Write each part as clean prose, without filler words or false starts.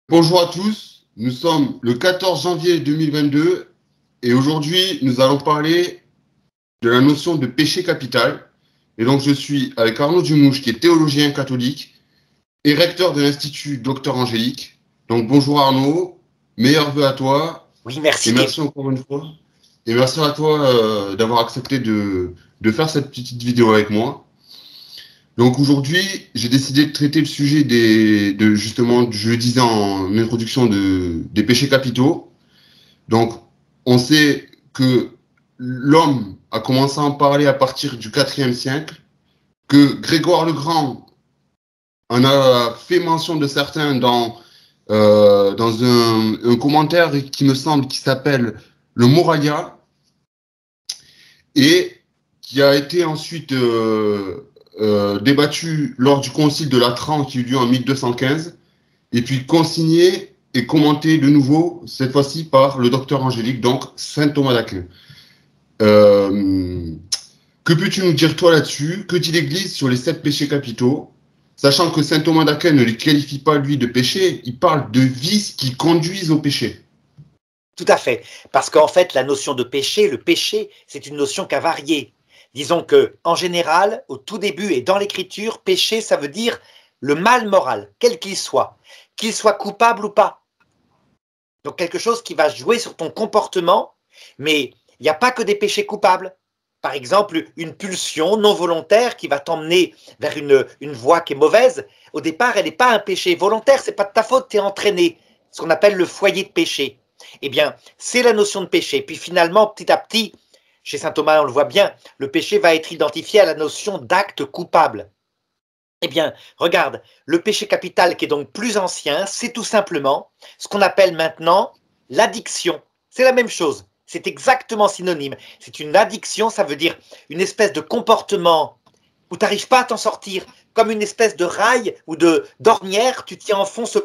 Bonjour à tous, nous sommes le 14 janvier 2022 et aujourd'hui nous allons parler de la notion de péché capital. Et donc je suis avec Arnaud Dumouche qui est théologien catholique et recteur de l'Institut Docteur Angélique. Donc bonjour Arnaud, meilleurs vœux à toi Oui, et merci. merci encore une fois. Et merci à toi d'avoir accepté de faire cette petite vidéo avec moi. Donc aujourd'hui, j'ai décidé de traiter le sujet justement, je le disais en introduction, des péchés capitaux. Donc, on sait que l'homme a commencé à en parler à partir du IVe siècle, que Grégoire le Grand en a fait mention de certains dans un commentaire qui me semble qui s'appelle le Moralia et qui a été ensuite débattu lors du concile de Latran qui eut lieu en 1215 et puis consigné et commenté de nouveau, cette fois-ci par le docteur Angélique, donc saint Thomas d'Aquin. Que peux-tu nous dire toi là-dessus? Que dit l'Église sur les 7 péchés capitaux? Sachant que saint Thomas d'Aquin ne les qualifie pas, lui, de péchés, il parle de vices qui conduisent au péché. Tout à fait. Parce qu'en fait, la notion de péché, le péché, c'est une notion qui a varié. Disons que, en général, au tout début et dans l'Écriture, péché, ça veut dire le mal moral, quel qu'il soit coupable ou pas. Donc quelque chose qui va jouer sur ton comportement, mais il n'y a pas que des péchés coupables. Par exemple, une pulsion non volontaire qui va t'emmener vers une voie qui est mauvaise, au départ, elle n'est pas un péché volontaire, c'est pas de ta faute, tu es entraîné. Ce qu'on appelle le foyer de péché. Eh bien, c'est la notion de péché. Puis finalement, petit à petit, chez saint Thomas, on le voit bien, le péché va être identifié à la notion d'acte coupable. Eh bien, regarde, le péché capital qui est donc plus ancien, c'est tout simplement ce qu'on appelle maintenant l'addiction. C'est la même chose, c'est exactement synonyme. C'est une addiction, ça veut dire une espèce de comportement où tu n'arrives pas à t'en sortir, comme une espèce de rail ou d'ornière, tu t'y enfonces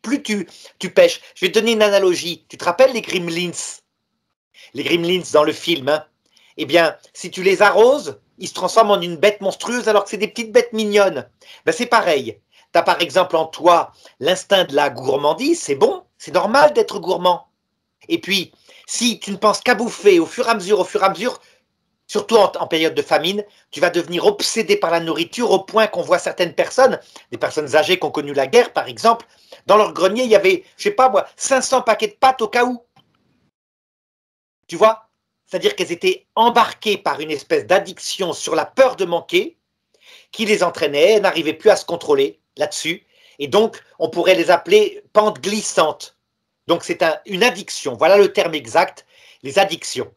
plus tu pêches. Je vais te donner une analogie. Tu te rappelles les Gremlins? Les Gremlins dans le film, hein? Eh bien, si tu les arroses, ils se transforment en une bête monstrueuse alors que c'est des petites bêtes mignonnes. Ben, c'est pareil. Tu as par exemple en toi l'instinct de la gourmandise, c'est bon, c'est normal d'être gourmand. Et puis, si tu ne penses qu'à bouffer au fur et à mesure, surtout en période de famine, tu vas devenir obsédé par la nourriture au point qu'on voit certaines personnes, des personnes âgées qui ont connu la guerre par exemple, dans leur grenier, il y avait, je sais pas moi, 500 paquets de pâtes au cas où. Tu vois? C'est-à-dire qu'elles étaient embarquées par une espèce d'addiction sur la peur de manquer qui les entraînait, elles n'arrivaient plus à se contrôler là-dessus. Et donc, on pourrait les appeler pente glissante. Donc, c'est une addiction. Voilà le terme exact, les addictions.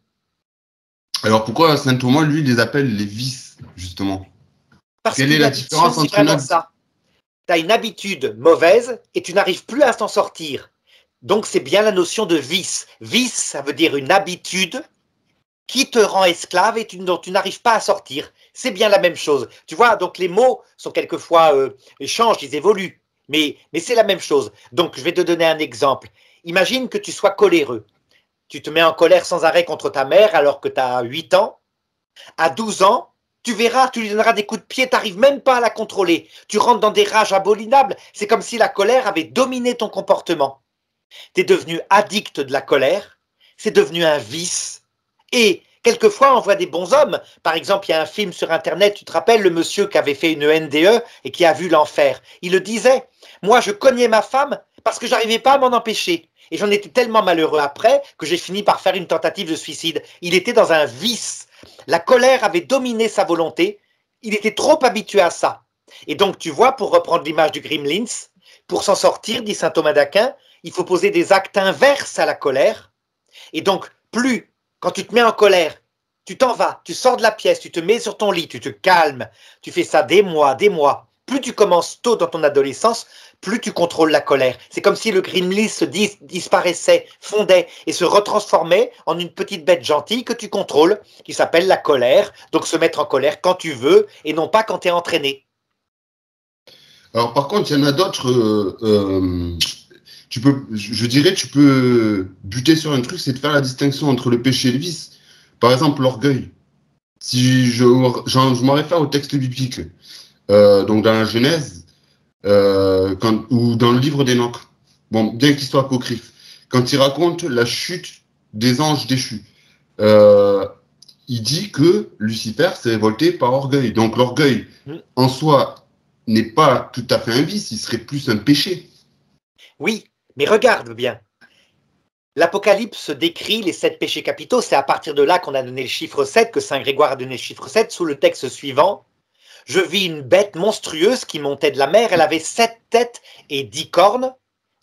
Alors pourquoi saint Thomas, lui, les appelle les vices, justement? Parce Quelle est qu'une la addiction, différence c'est entre une vraiment ça. Tu as une habitude mauvaise et tu n'arrives plus à t'en sortir. Donc, c'est bien la notion de vice. Vice, ça veut dire une habitude qui te rend esclave et dont tu n'arrives pas à sortir. C'est bien la même chose. Tu vois, donc les mots sont quelquefois changent, ils évoluent, mais c'est la même chose. Donc, je vais te donner un exemple. Imagine que tu sois coléreux. Tu te mets en colère sans arrêt contre ta mère alors que tu as 8 ans. À 12 ans, tu verras, tu lui donneras des coups de pied, tu n'arrives même pas à la contrôler. Tu rentres dans des rages abominables. C'est comme si la colère avait dominé ton comportement. Tu es devenu addict de la colère. C'est devenu un vice. Et quelquefois, on voit des bons hommes. Par exemple, il y a un film sur Internet, tu te rappelles, le monsieur qui avait fait une NDE et qui a vu l'enfer. Il le disait, moi je cognais ma femme parce que j'arrivais pas à m'en empêcher. Et j'en étais tellement malheureux après que j'ai fini par faire une tentative de suicide. Il était dans un vice. La colère avait dominé sa volonté. Il était trop habitué à ça. Et donc, tu vois, pour reprendre l'image du Gremlins, pour s'en sortir, dit saint Thomas d'Aquin, il faut poser des actes inverses à la colère. Et donc, plus quand tu te mets en colère, tu t'en vas, tu sors de la pièce, tu te mets sur ton lit, tu te calmes, tu fais ça des mois, des mois. Plus tu commences tôt dans ton adolescence, plus tu contrôles la colère. C'est comme si le Gremlin disparaissait, fondait et se retransformait en une petite bête gentille que tu contrôles, qui s'appelle la colère. Donc se mettre en colère quand tu veux et non pas quand tu es entraîné. Alors par contre, il y en a d'autres. Je dirais, tu peux buter sur un truc, c'est de faire la distinction entre le péché et le vice. Par exemple, l'orgueil. Si je me réfère au texte biblique, donc dans la Genèse, ou dans le livre d'Enoch. bon, bien qu'il soit apocryphe, quand il raconte la chute des anges déchus, euh, il dit que Lucifer s'est révolté par orgueil. Donc l'orgueil, en soi, n'est pas tout à fait un vice, il serait plus un péché. Oui, mais regarde bien. L'Apocalypse décrit les 7 péchés capitaux. C'est à partir de là qu'on a donné le chiffre 7, que Saint Grégoire a donné le chiffre 7, sous le texte suivant. Je vis une bête monstrueuse qui montait de la mer. Elle avait 7 têtes et 10 cornes.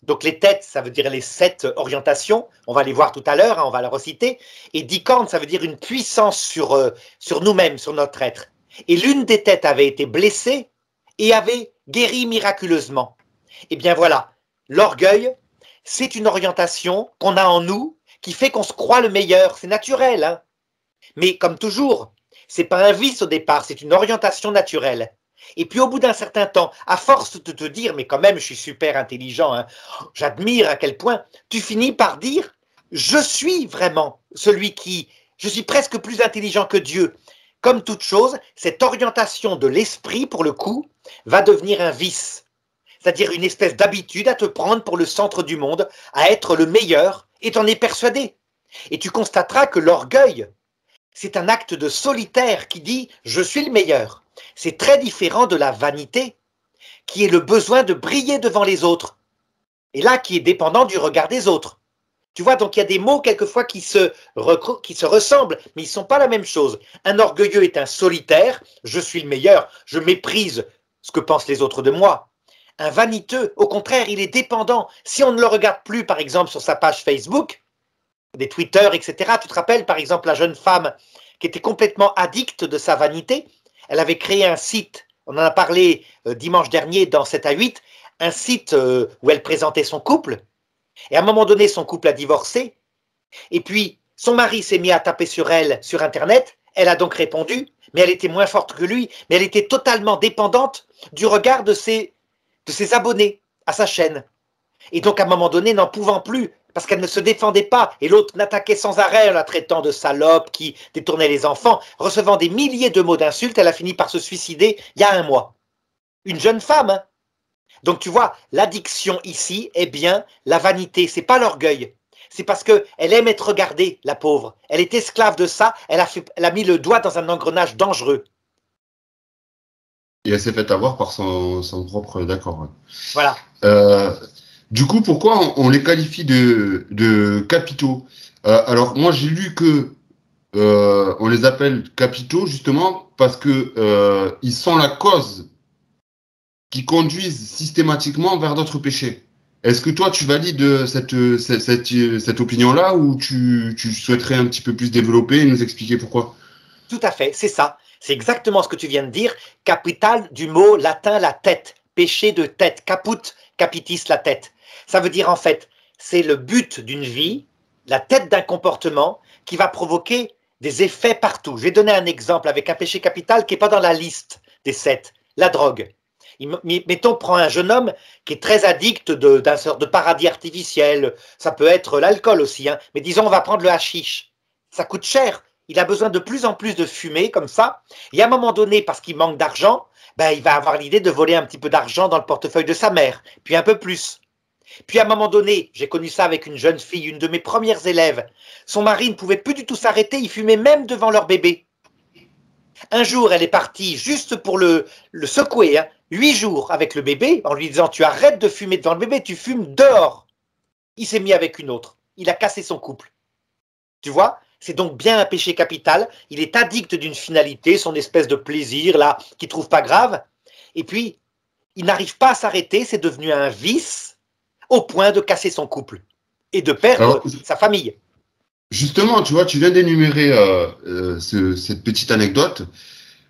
Donc les têtes, ça veut dire les 7 orientations. On va les voir tout à l'heure, hein, on va les reciter. Et 10 cornes, ça veut dire une puissance sur nous-mêmes, sur notre être. Et l'une des têtes avait été blessée et avait guéri miraculeusement. Eh bien voilà, l'orgueil, c'est une orientation qu'on a en nous qui fait qu'on se croit le meilleur. C'est naturel, hein. Mais comme toujours, c'est pas un vice au départ, c'est une orientation naturelle. Et puis au bout d'un certain temps, à force de te dire, mais quand même, je suis super intelligent, hein, j'admire à quel point, tu finis par dire, je suis vraiment celui qui, je suis presque plus intelligent que Dieu. Comme toute chose, cette orientation de l'esprit, pour le coup, va devenir un vice. C'est-à-dire une espèce d'habitude à te prendre pour le centre du monde, à être le meilleur, et t'en es persuadé. Et tu constateras que l'orgueil, c'est un acte de solitaire qui dit « je suis le meilleur ». C'est très différent de la vanité, qui est le besoin de briller devant les autres, et là qui est dépendant du regard des autres. Tu vois, donc il y a des mots quelquefois qui se ressemblent, mais ils ne sont pas la même chose. Un orgueilleux est un solitaire, je suis le meilleur, je méprise ce que pensent les autres de moi. Un vaniteux, au contraire, il est dépendant. Si on ne le regarde plus, par exemple, sur sa page Facebook, des Twitter, etc., tu te rappelles, par exemple, la jeune femme qui était complètement addicte de sa vanité, elle avait créé un site, on en a parlé dimanche dernier dans 7 à 8, un site où elle présentait son couple, et à un moment donné, son couple a divorcé, et puis son mari s'est mis à taper sur elle sur Internet, elle a donc répondu, mais elle était moins forte que lui, mais elle était totalement dépendante du regard de ses abonnés à sa chaîne. Et donc à un moment donné, n'en pouvant plus, parce qu'elle ne se défendait pas, et l'autre l'attaquait sans arrêt en la traitant de salope, qui détournait les enfants, recevant des milliers de mots d'insultes, elle a fini par se suicider il y a un mois. Une jeune femme, hein. Donc tu vois, l'addiction ici est bien la vanité, c'est pas l'orgueil. C'est parce qu'elle aime être regardée, la pauvre. Elle est esclave de ça, elle a mis le doigt dans un engrenage dangereux. Et elle s'est fait avoir par son propre d'accord. Ouais. Voilà. Du coup, pourquoi on les qualifie de capitaux? Alors, moi, j'ai lu que on les appelle capitaux justement parce que ils sont la cause qui conduisent systématiquement vers d'autres péchés. Est-ce que toi, tu valides cette opinion-là ou tu souhaiterais un petit peu plus développer et nous expliquer pourquoi? Tout à fait, c'est ça. C'est exactement ce que tu viens de dire. Capital du mot latin la tête, péché de tête, caput, capitis la tête. Ça veut dire en fait, c'est le but d'une vie, la tête d'un comportement qui va provoquer des effets partout. Je vais donner un exemple avec un péché capital qui n'est pas dans la liste des 7, la drogue. Mettons, prends un jeune homme qui est très addict d'un sort de paradis artificiel, ça peut être l'alcool aussi, hein. Mais disons on va prendre le hashish, ça coûte cher. Il a besoin de plus en plus de fumée comme ça, et à un moment donné, parce qu'il manque d'argent, ben, il va avoir l'idée de voler un petit peu d'argent dans le portefeuille de sa mère, puis un peu plus. Puis à un moment donné, j'ai connu ça avec une jeune fille, une de mes premières élèves, son mari ne pouvait plus du tout s'arrêter, il fumait même devant leur bébé. Un jour, elle est partie juste pour le secouer, hein, 8 jours avec le bébé, en lui disant « tu arrêtes de fumer devant le bébé, tu fumes dehors ». Il s'est mis avec une autre, il a cassé son couple. Tu vois ? C'est donc bien un péché capital, il est addict d'une finalité, son espèce de plaisir là, qu'il ne trouve pas grave, et puis il n'arrive pas à s'arrêter, c'est devenu un vice au point de casser son couple et de perdre sa famille. Justement, tu vois, tu viens d'énumérer cette petite anecdote.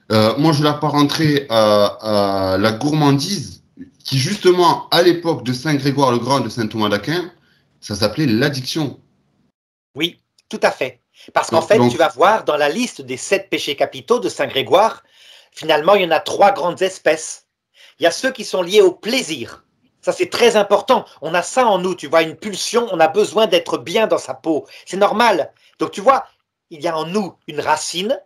Moi, je l'apparenterais à la gourmandise qui, justement, à l'époque de Saint Grégoire le Grand, de Saint Thomas d'Aquin, ça s'appelait l'addiction. Oui, tout à fait. Parce qu'en fait, tu vas voir dans la liste des 7 péchés capitaux de Saint Grégoire, finalement, il y en a 3 grandes espèces. Il y a ceux qui sont liés au plaisir. Ça, c'est très important. On a ça en nous, tu vois, une pulsion, on a besoin d'être bien dans sa peau. C'est normal. Donc, tu vois, il y a en nous une racine,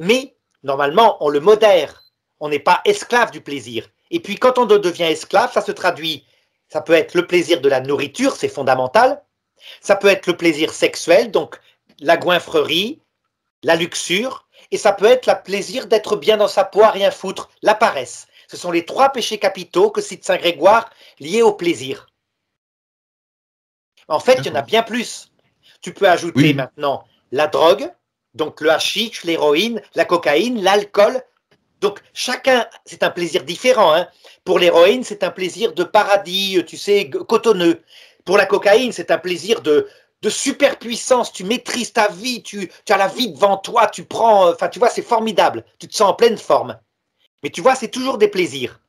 mais normalement, on le modère. On n'est pas esclave du plaisir. Et puis, quand on devient esclave, ça se traduit Ça peut être le plaisir de la nourriture, c'est fondamental. Ça peut être le plaisir sexuel, donc la goinfrerie, la luxure. Et ça peut être le plaisir d'être bien dans sa peau, à rien foutre, la paresse. Ce sont les 3 péchés capitaux que cite Saint Grégoire liés au plaisir. En fait, il y en a bien plus. Tu peux ajouter maintenant la drogue, donc le hashish, l'héroïne, la cocaïne, l'alcool. Donc chacun, c'est un plaisir différent. Hein. Pour l'héroïne, c'est un plaisir de paradis, tu sais, cotonneux. Pour la cocaïne, c'est un plaisir de superpuissance. Tu maîtrises ta vie, tu as la vie devant toi, tu prends, enfin tu vois, c'est formidable. Tu te sens en pleine forme. Mais tu vois, c'est toujours des plaisirs.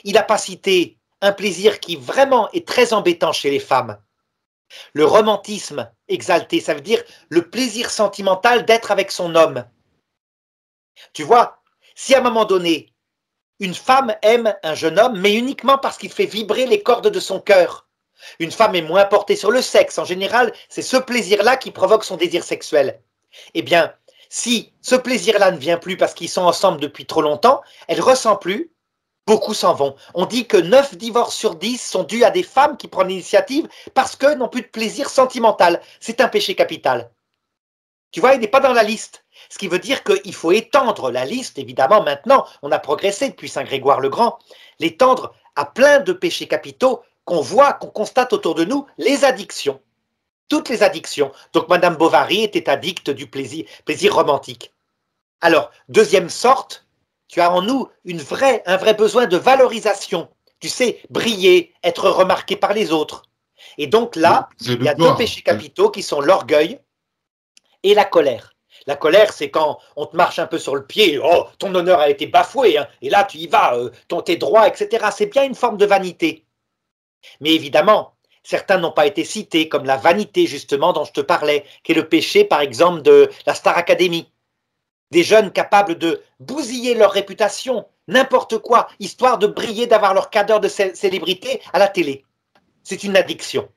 Il n'a pas cité un plaisir qui vraiment est très embêtant chez les femmes. Le romantisme exalté, ça veut dire le plaisir sentimental d'être avec son homme. Tu vois, si à un moment donné, une femme aime un jeune homme, mais uniquement parce qu'il fait vibrer les cordes de son cœur, une femme est moins portée sur le sexe. En général, c'est ce plaisir-là qui provoque son désir sexuel. Eh bien, si ce plaisir-là ne vient plus parce qu'ils sont ensemble depuis trop longtemps, elle ne ressent plus. Beaucoup s'en vont. On dit que 9 divorces sur 10 sont dus à des femmes qui prennent l'initiative parce qu'elles n'ont plus de plaisir sentimental. C'est un péché capital. Tu vois, il n'est pas dans la liste. Ce qui veut dire qu'il faut étendre la liste, évidemment, maintenant, on a progressé depuis Saint Grégoire le Grand, l'étendre à plein de péchés capitaux qu'on voit, qu'on constate autour de nous, les addictions. Toutes les addictions. Donc, Madame Bovary était addicte du plaisir romantique. Alors, deuxième sorte, tu as en nous un vrai besoin de valorisation. Tu sais, briller, être remarqué par les autres. Et donc là, il y a 2 péchés capitaux qui sont l'orgueil et la colère. La colère, c'est quand on te marche un peu sur le pied, oh, ton honneur a été bafoué, hein, et là tu y vas, tes droits, etc. C'est bien une forme de vanité. Mais évidemment, certains n'ont pas été cités, comme la vanité justement dont je te parlais, qui est le péché par exemple de la Star Academy. Des jeunes capables de bousiller leur réputation, n'importe quoi, histoire de briller, d'avoir leur cadre de célébrité à la télé. C'est une addiction.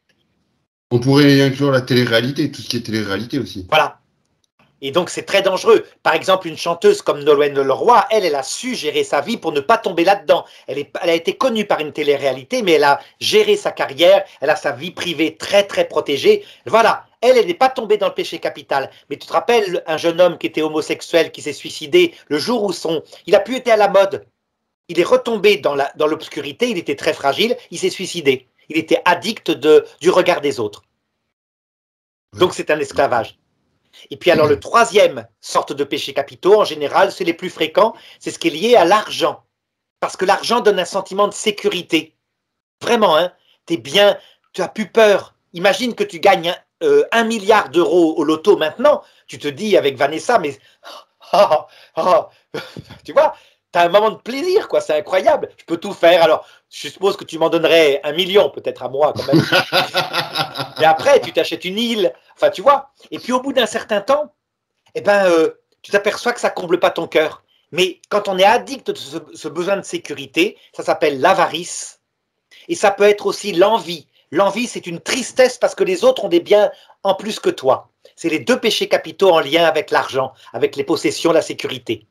On pourrait inclure la télé-réalité, tout ce qui est télé-réalité aussi. Voilà. Et donc, c'est très dangereux. Par exemple, une chanteuse comme Nolwenn Leroy, elle a su gérer sa vie pour ne pas tomber là-dedans. Elle a été connue par une télé-réalité, mais elle a géré sa carrière, elle a sa vie privée très, très protégée. Voilà. Elle n'est pas tombée dans le péché capital. Mais tu te rappelles un jeune homme qui était homosexuel, qui s'est suicidé le jour où il a pu être à la mode. Il est retombé dans l'obscurité, il était très fragile, il s'est suicidé. Il était addict du regard des autres. Donc, c'est un esclavage. Et puis alors le troisième sorte de péché capitaux, en général, c'est les plus fréquents, c'est ce qui est lié à l'argent. Parce que l'argent donne un sentiment de sécurité. Vraiment, hein, t'es bien, tu as plus peur. Imagine que tu gagnes 1 milliard d'euros au loto maintenant, tu te dis avec Vanessa, mais tu vois, tu as un moment de plaisir, quoi, c'est incroyable, je peux tout faire. Alors, je suppose que tu m'en donnerais 1 million, peut-être à moi, quand même. Mais après, tu t'achètes une île, enfin, tu vois. Et puis, au bout d'un certain temps, eh ben, tu t'aperçois que ça comble pas ton cœur. Mais quand on est addict de ce besoin de sécurité, ça s'appelle l'avarice. Et ça peut être aussi l'envie. L'envie, c'est une tristesse parce que les autres ont des biens en plus que toi. C'est les 2 péchés capitaux en lien avec l'argent, avec les possessions, la sécurité.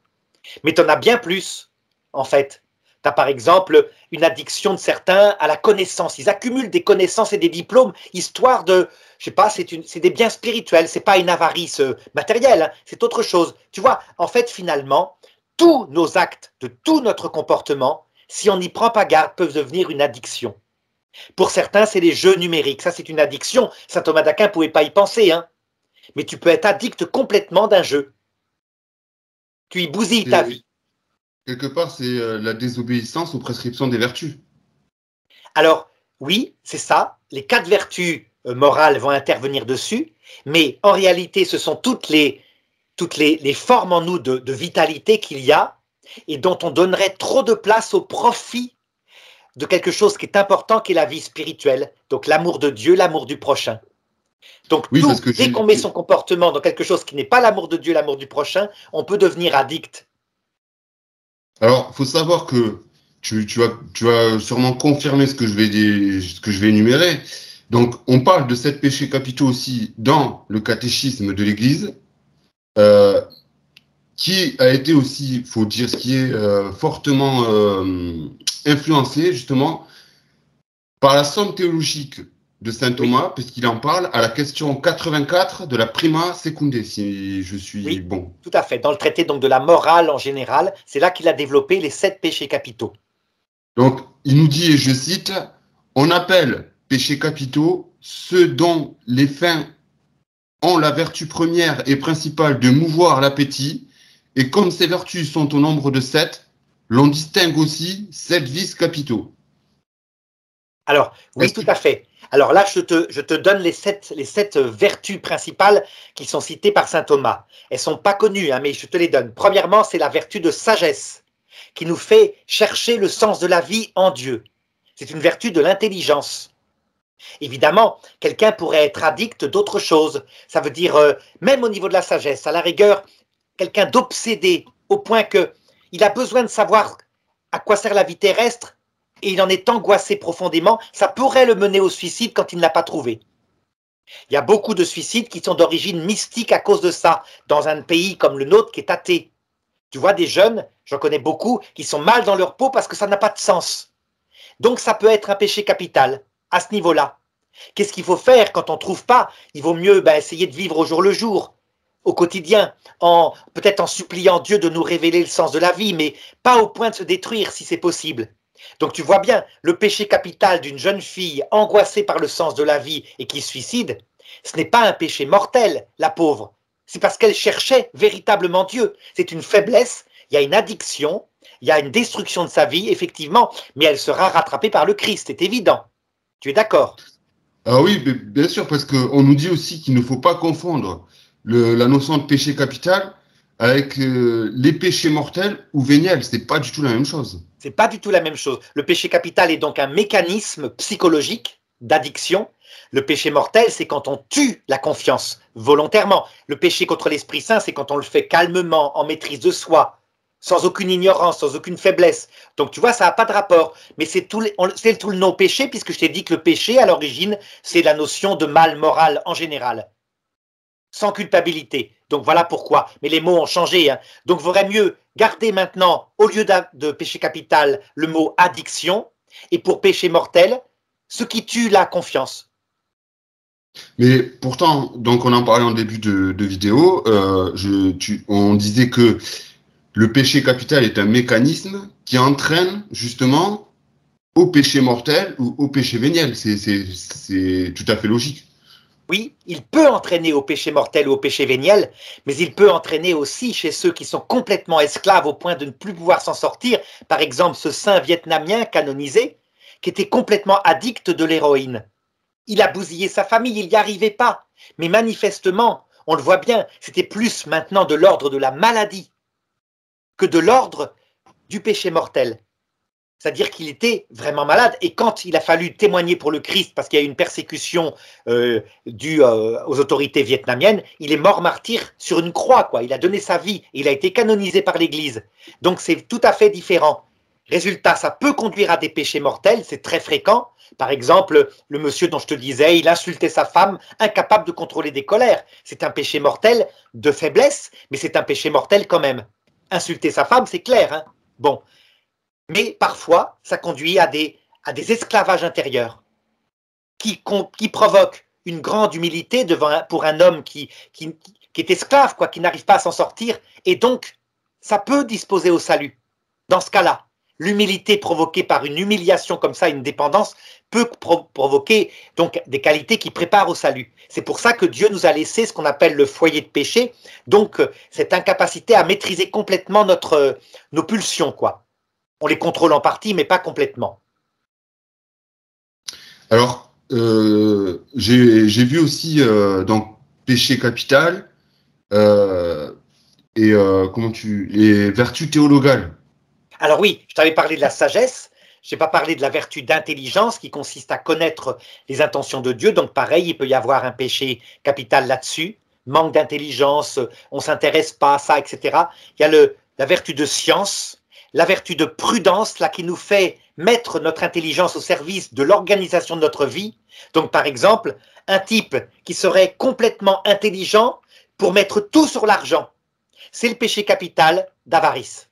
Mais tu en as bien plus, en fait. Tu as par exemple une addiction de certains à la connaissance. Ils accumulent des connaissances et des diplômes, histoire de, je sais pas, c'est des biens spirituels, c'est pas une avarice matérielle, hein, c'est autre chose. Tu vois, en fait, finalement, tous nos actes, de tout notre comportement, si on n'y prend pas garde, peuvent devenir une addiction. Pour certains, c'est les jeux numériques. Ça, c'est une addiction. Saint Thomas d'Aquin ne pouvait pas y penser, hein. Mais tu peux être addict complètement d'un jeu. Tu y bousilles ta vie. Quelque part, c'est la désobéissance aux prescriptions des vertus. Alors, oui, c'est ça. Les 4 vertus morales vont intervenir dessus. Mais en réalité, ce sont toutes les formes en nous de vitalité qu'il y a et dont on donnerait trop de place au profit de quelque chose qui est important, qui est la vie spirituelle. Donc l'amour de Dieu, l'amour du prochain. Donc oui, dès qu'on met son comportement dans quelque chose qui n'est pas l'amour de Dieu, l'amour du prochain, on peut devenir addict. Alors, il faut savoir que tu vas sûrement confirmer ce que je vais énumérer. Donc, on parle de 7 péchés capitaux aussi dans le catéchisme de l'Église, qui a été aussi, il faut dire, ce qui est fortement influencé justement par la somme théologique de saint Thomas, puisqu'il en parle à la question 84 de la Prima Secundae, si je suis bon. Tout à fait. Dans le traité donc, de la morale en général, c'est là qu'il a développé les 7 péchés capitaux. Donc, il nous dit, et je cite, « On appelle péchés capitaux ceux dont les fins ont la vertu première et principale de mouvoir l'appétit, et comme ces vertus sont au nombre de 7, l'on distingue aussi 7 vices capitaux. » Alors, oui, tout à fait. Alors là, je te donne les sept vertus principales qui sont citées par saint Thomas. Elles ne sont pas connues, hein, mais je te les donne. Premièrement, c'est la vertu de sagesse, qui nous fait chercher le sens de la vie en Dieu. C'est une vertu de l'intelligence. Évidemment, quelqu'un pourrait être addict d'autre chose. Ça veut dire, même au niveau de la sagesse, à la rigueur, quelqu'un d'obsédé au point qu'il a besoin de savoir à quoi sert la vie terrestre, et il en est angoissé profondément, ça pourrait le mener au suicide quand il ne l'a pas trouvé. Il y a beaucoup de suicides qui sont d'origine mystique à cause de ça, dans un pays comme le nôtre qui est athée. Tu vois, des jeunes, j'en connais beaucoup, qui sont mal dans leur peau parce que ça n'a pas de sens. Donc ça peut être un péché capital, à ce niveau-là. Qu'est-ce qu'il faut faire quand on ne trouve pas? Il vaut mieux essayer de vivre au jour le jour, au quotidien, peut-être en suppliant Dieu de nous révéler le sens de la vie, mais pas au point de se détruire si c'est possible. Donc tu vois bien, le péché capital d'une jeune fille angoissée par le sens de la vie et qui se suicide, ce n'est pas un péché mortel, la pauvre. C'est parce qu'elle cherchait véritablement Dieu. C'est une faiblesse, il y a une addiction, il y a une destruction de sa vie, effectivement, mais elle sera rattrapée par le Christ, c'est évident. Tu es d'accord? Ah oui, bien sûr, parce qu'on nous dit aussi qu'il ne faut pas confondre la notion de péché capital avec les péchés mortels ou véniels. C'est pas du tout la même chose. C'est pas du tout la même chose. Le péché capital est donc un mécanisme psychologique d'addiction. Le péché mortel, c'est quand on tue la confiance volontairement. Le péché contre l'Esprit Saint, c'est quand on le fait calmement, en maîtrise de soi, sans aucune ignorance, sans aucune faiblesse. Donc tu vois, ça n'a pas de rapport. Mais c'est tout le non-péché, puisque je t'ai dit que le péché, à l'origine, c'est la notion de mal moral en général. Sans culpabilité. Donc voilà pourquoi. Mais les mots ont changé. Hein. Donc il vaudrait mieux garder maintenant, au lieu de péché capital, le mot addiction, et pour péché mortel, ce qui tue la confiance. Mais pourtant, donc on en parlait en début de vidéo, on disait que le péché capital est un mécanisme qui entraîne justement au péché mortel ou au péché véniel. C'est tout à fait logique. Oui, il peut entraîner au péché mortel ou au péché véniel, mais il peut entraîner aussi chez ceux qui sont complètement esclaves au point de ne plus pouvoir s'en sortir. Par exemple, ce saint vietnamien canonisé, qui était complètement addict de l'héroïne. Il a bousillé sa famille, il n'y arrivait pas. Mais manifestement, on le voit bien, c'était plus maintenant de l'ordre de la maladie que de l'ordre du péché mortel. C'est-à-dire qu'il était vraiment malade. Et quand il a fallu témoigner pour le Christ, parce qu'il y a eu une persécution due aux autorités vietnamiennes, il est mort martyr sur une croix, quoi. Il a donné sa vie. Il a été canonisé par l'Église. Donc c'est tout à fait différent. Résultat, ça peut conduire à des péchés mortels, c'est très fréquent. Par exemple, le monsieur dont je te disais, il insultait sa femme, incapable de contrôler des colères. C'est un péché mortel de faiblesse, mais c'est un péché mortel quand même. Insulter sa femme, c'est clair, hein. Bon. Mais parfois, ça conduit à des esclavages intérieurs qui provoquent une grande humilité pour un homme qui est esclave, quoi, qui n'arrive pas à s'en sortir. Et donc, ça peut disposer au salut. Dans ce cas-là, l'humilité provoquée par une humiliation comme ça, une dépendance, peut provoquer donc des qualités qui préparent au salut. C'est pour ça que Dieu nous a laissé ce qu'on appelle le foyer de péché, donc cette incapacité à maîtriser complètement nos pulsions, quoi. On les contrôle en partie, mais pas complètement. Alors, j'ai vu aussi dans péché capital les vertus théologales. Alors oui, je t'avais parlé de la sagesse, je n'ai pas parlé de la vertu d'intelligence qui consiste à connaître les intentions de Dieu. Donc pareil, il peut y avoir un péché capital là-dessus, manque d'intelligence, on ne s'intéresse pas à ça, etc. Il y a la vertu de science, la vertu de prudence, là, qui nous fait mettre notre intelligence au service de l'organisation de notre vie. Donc, par exemple, un type qui serait complètement intelligent pour mettre tout sur l'argent, c'est le péché capital d'avarice.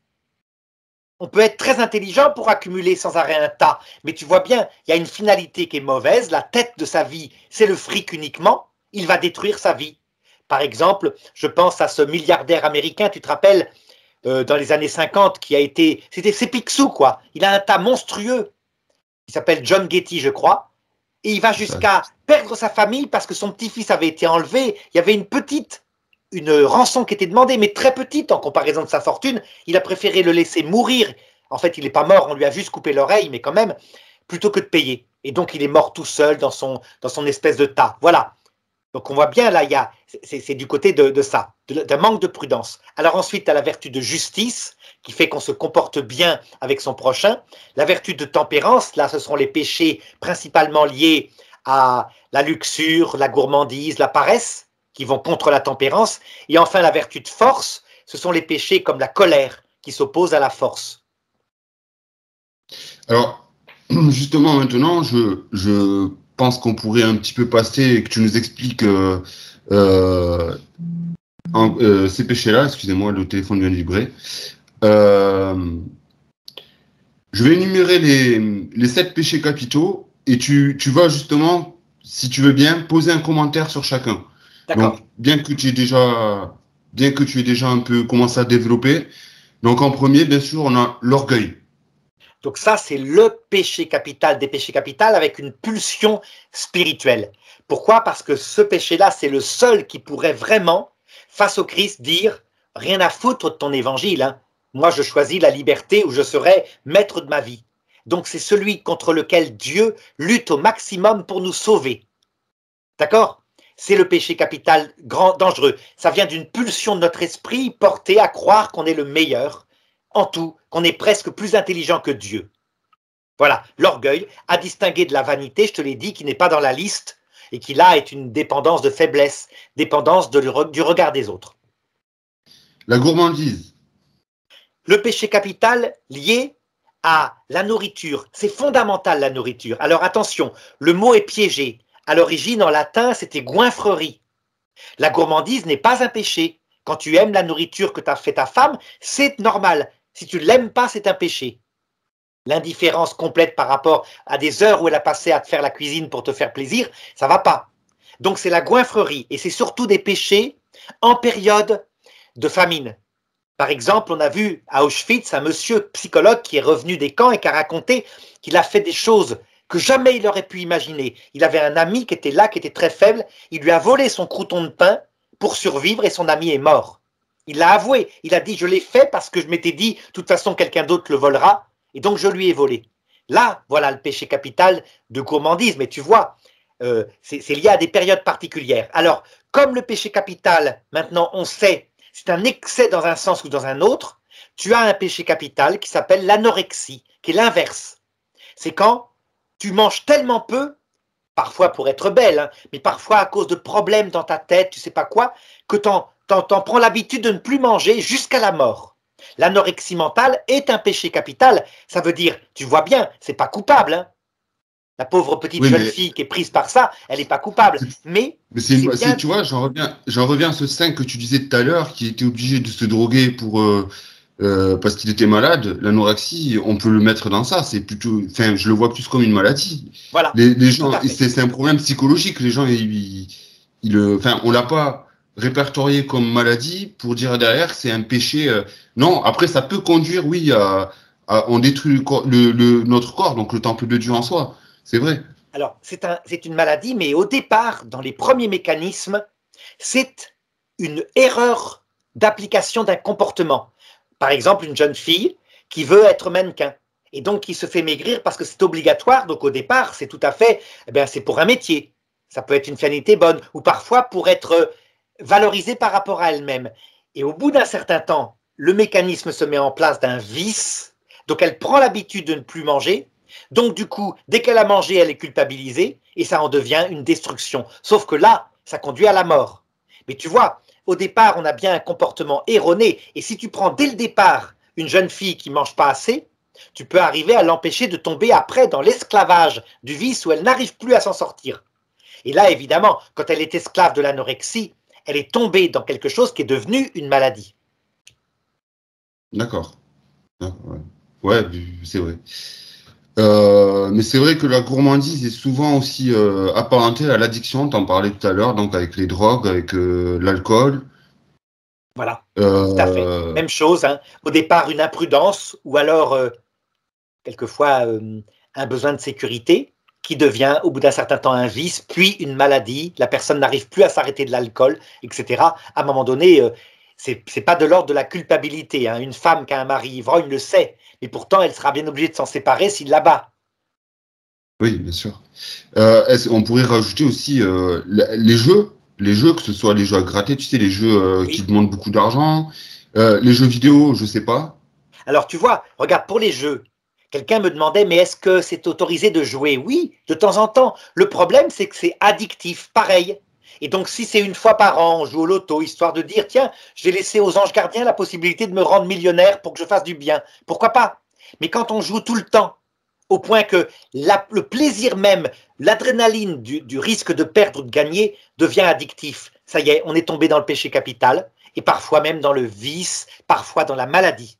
On peut être très intelligent pour accumuler sans arrêt un tas, mais tu vois bien, il y a une finalité qui est mauvaise, la tête de sa vie, c'est le fric uniquement, il va détruire sa vie. Par exemple, je pense à ce milliardaire américain, tu te rappelles, dans les années 50, qui a été, c'est Picsou quoi, il a un tas monstrueux, il s'appelle John Getty je crois, et il va jusqu'à perdre sa famille parce que son petit-fils avait été enlevé, il y avait une rançon qui était demandée, mais très petite en comparaison de sa fortune, il a préféré le laisser mourir, en fait il n'est pas mort, on lui a juste coupé l'oreille, mais quand même, plutôt que de payer, et donc il est mort tout seul dans son espèce de tas, voilà. Donc on voit bien là, c'est du côté de ça, d'un manque de prudence. Alors ensuite, tu as la vertu de justice, qui fait qu'on se comporte bien avec son prochain. La vertu de tempérance, là, ce sont les péchés principalement liés à la luxure, la gourmandise, la paresse, qui vont contre la tempérance. Et enfin, la vertu de force, ce sont les péchés comme la colère, qui s'opposent à la force. Alors, justement, maintenant, je pense qu'on pourrait un petit peu passer et que tu nous expliques euh, ces péchés-là. Excusez-moi, le téléphone vient de vibrer. Je vais énumérer les 7 péchés capitaux et tu vas justement, si tu veux bien, poser un commentaire sur chacun. D'accord. Donc, bien que tu aies déjà un peu commencé à développer, donc en premier, bien sûr, on a l'orgueil. Donc ça, c'est le péché capital des péchés capitaux avec une pulsion spirituelle. Pourquoi? Parce que ce péché-là, c'est le seul qui pourrait vraiment, face au Christ, dire « rien à foutre de ton évangile, hein. Moi je choisis la liberté où je serai maître de ma vie ». Donc c'est celui contre lequel Dieu lutte au maximum pour nous sauver. D'accord? C'est le péché capital grand, dangereux. Ça vient d'une pulsion de notre esprit portée à croire qu'on est le meilleur en tout, qu'on est presque plus intelligent que Dieu. Voilà, l'orgueil, à distinguer de la vanité, je te l'ai dit, qui n'est pas dans la liste et qui là est une dépendance de faiblesse, dépendance du regard des autres. La gourmandise. Le péché capital lié à la nourriture, c'est fondamental la nourriture. Alors attention, le mot est piégé. À l'origine en latin, c'était goinfrerie. La gourmandise n'est pas un péché. Quand tu aimes la nourriture que t'a fait ta femme, c'est normal. Si tu ne l'aimes pas, c'est un péché. L'indifférence complète par rapport à des heures où elle a passé à te faire la cuisine pour te faire plaisir, ça va pas. Donc c'est la goinfrerie et c'est surtout des péchés en période de famine. Par exemple, on a vu à Auschwitz un monsieur psychologue qui est revenu des camps et qui a raconté qu'il a fait des choses que jamais il aurait pu imaginer. Il avait un ami qui était là, qui était très faible, il lui a volé son crouton de pain pour survivre et son ami est mort. Il l'a avoué, il a dit je l'ai fait parce que je m'étais dit de toute façon quelqu'un d'autre le volera et donc je lui ai volé. Là, voilà le péché capital de gourmandise, mais tu vois, c'est lié à des périodes particulières. Alors, comme le péché capital, maintenant on sait, c'est un excès dans un sens ou dans un autre, tu as un péché capital qui s'appelle l'anorexie, qui est l'inverse. C'est quand tu manges tellement peu, parfois pour être belle, hein, mais parfois à cause de problèmes dans ta tête, tu sais pas quoi, que t'en prends l'habitude de ne plus manger jusqu'à la mort. L'anorexie mentale est un péché capital. Ça veut dire, tu vois bien, c'est pas coupable. Hein. La pauvre petite jeune fille qui est prise par ça, elle n'est pas coupable. Mais bien... tu vois, j'en reviens à ce 5 que tu disais tout à l'heure, qui était obligé de se droguer pour parce qu'il était malade. L'anorexie, on peut le mettre dans ça. C'est plutôt, enfin, je le vois plus comme une maladie. Voilà. Les gens, c'est un problème psychologique. Les gens, enfin, on l'a pas répertorié comme maladie pour dire derrière que c'est un péché. Non, après, ça peut conduire, oui, on détruit notre corps, donc le temple de Dieu en soi. C'est vrai. Alors, c'est une maladie, mais au départ, dans les premiers mécanismes, c'est une erreur d'application d'un comportement. Par exemple, une jeune fille qui veut être mannequin et donc qui se fait maigrir parce que c'est obligatoire. Donc au départ, c'est tout à fait, c'est pour un métier. Ça peut être une finalité bonne ou parfois pour être valorisée par rapport à elle-même. Et au bout d'un certain temps, le mécanisme se met en place d'un vice. Donc elle prend l'habitude de ne plus manger. Donc du coup, dès qu'elle a mangé, elle est culpabilisée et ça en devient une destruction. Sauf que là, ça conduit à la mort. Mais tu vois, au départ, on a bien un comportement erroné. Et si tu prends dès le départ une jeune fille qui ne mange pas assez, tu peux arriver à l'empêcher de tomber après dans l'esclavage du vice où elle n'arrive plus à s'en sortir. Et là, évidemment, quand elle est esclave de l'anorexie, elle est tombée dans quelque chose qui est devenu une maladie. D'accord. Ouais. Ouais, c'est vrai. Mais c'est vrai que la gourmandise est souvent aussi apparentée à l'addiction, t'en parlais tout à l'heure, donc avec les drogues, avec l'alcool. Voilà, tout à fait. Euh, Même chose, hein. Au départ, une imprudence ou alors quelquefois un besoin de sécurité qui devient au bout d'un certain temps un vice, puis une maladie. La personne n'arrive plus à s'arrêter de l'alcool, etc. À un moment donné, c'est pas de l'ordre de la culpabilité, hein. Une femme qui a un mari ivrogne le sait, mais pourtant elle sera bien obligée de s'en séparer s'il la bat. oui, bien sûr. On pourrait rajouter aussi les jeux, que ce soit les jeux à gratter, tu sais, les jeux qui Oui. demandent beaucoup d'argent, les jeux vidéo, je sais pas. Alors tu vois, regarde, pour les jeux, quelqu'un me demandait, mais est-ce que c'est autorisé de jouer? Oui, de temps en temps. Le problème, c'est que c'est addictif, pareil. Et donc, si c'est une fois par an, on joue au loto, histoire de dire, tiens, je vais laisser aux anges gardiens la possibilité de me rendre millionnaire pour que je fasse du bien. Pourquoi pas? Mais quand on joue tout le temps, au point que le plaisir même, l'adrénaline du risque de perdre ou de gagner devient addictif. Ça y est, on est tombé dans le péché capital, et parfois même dans le vice, parfois dans la maladie.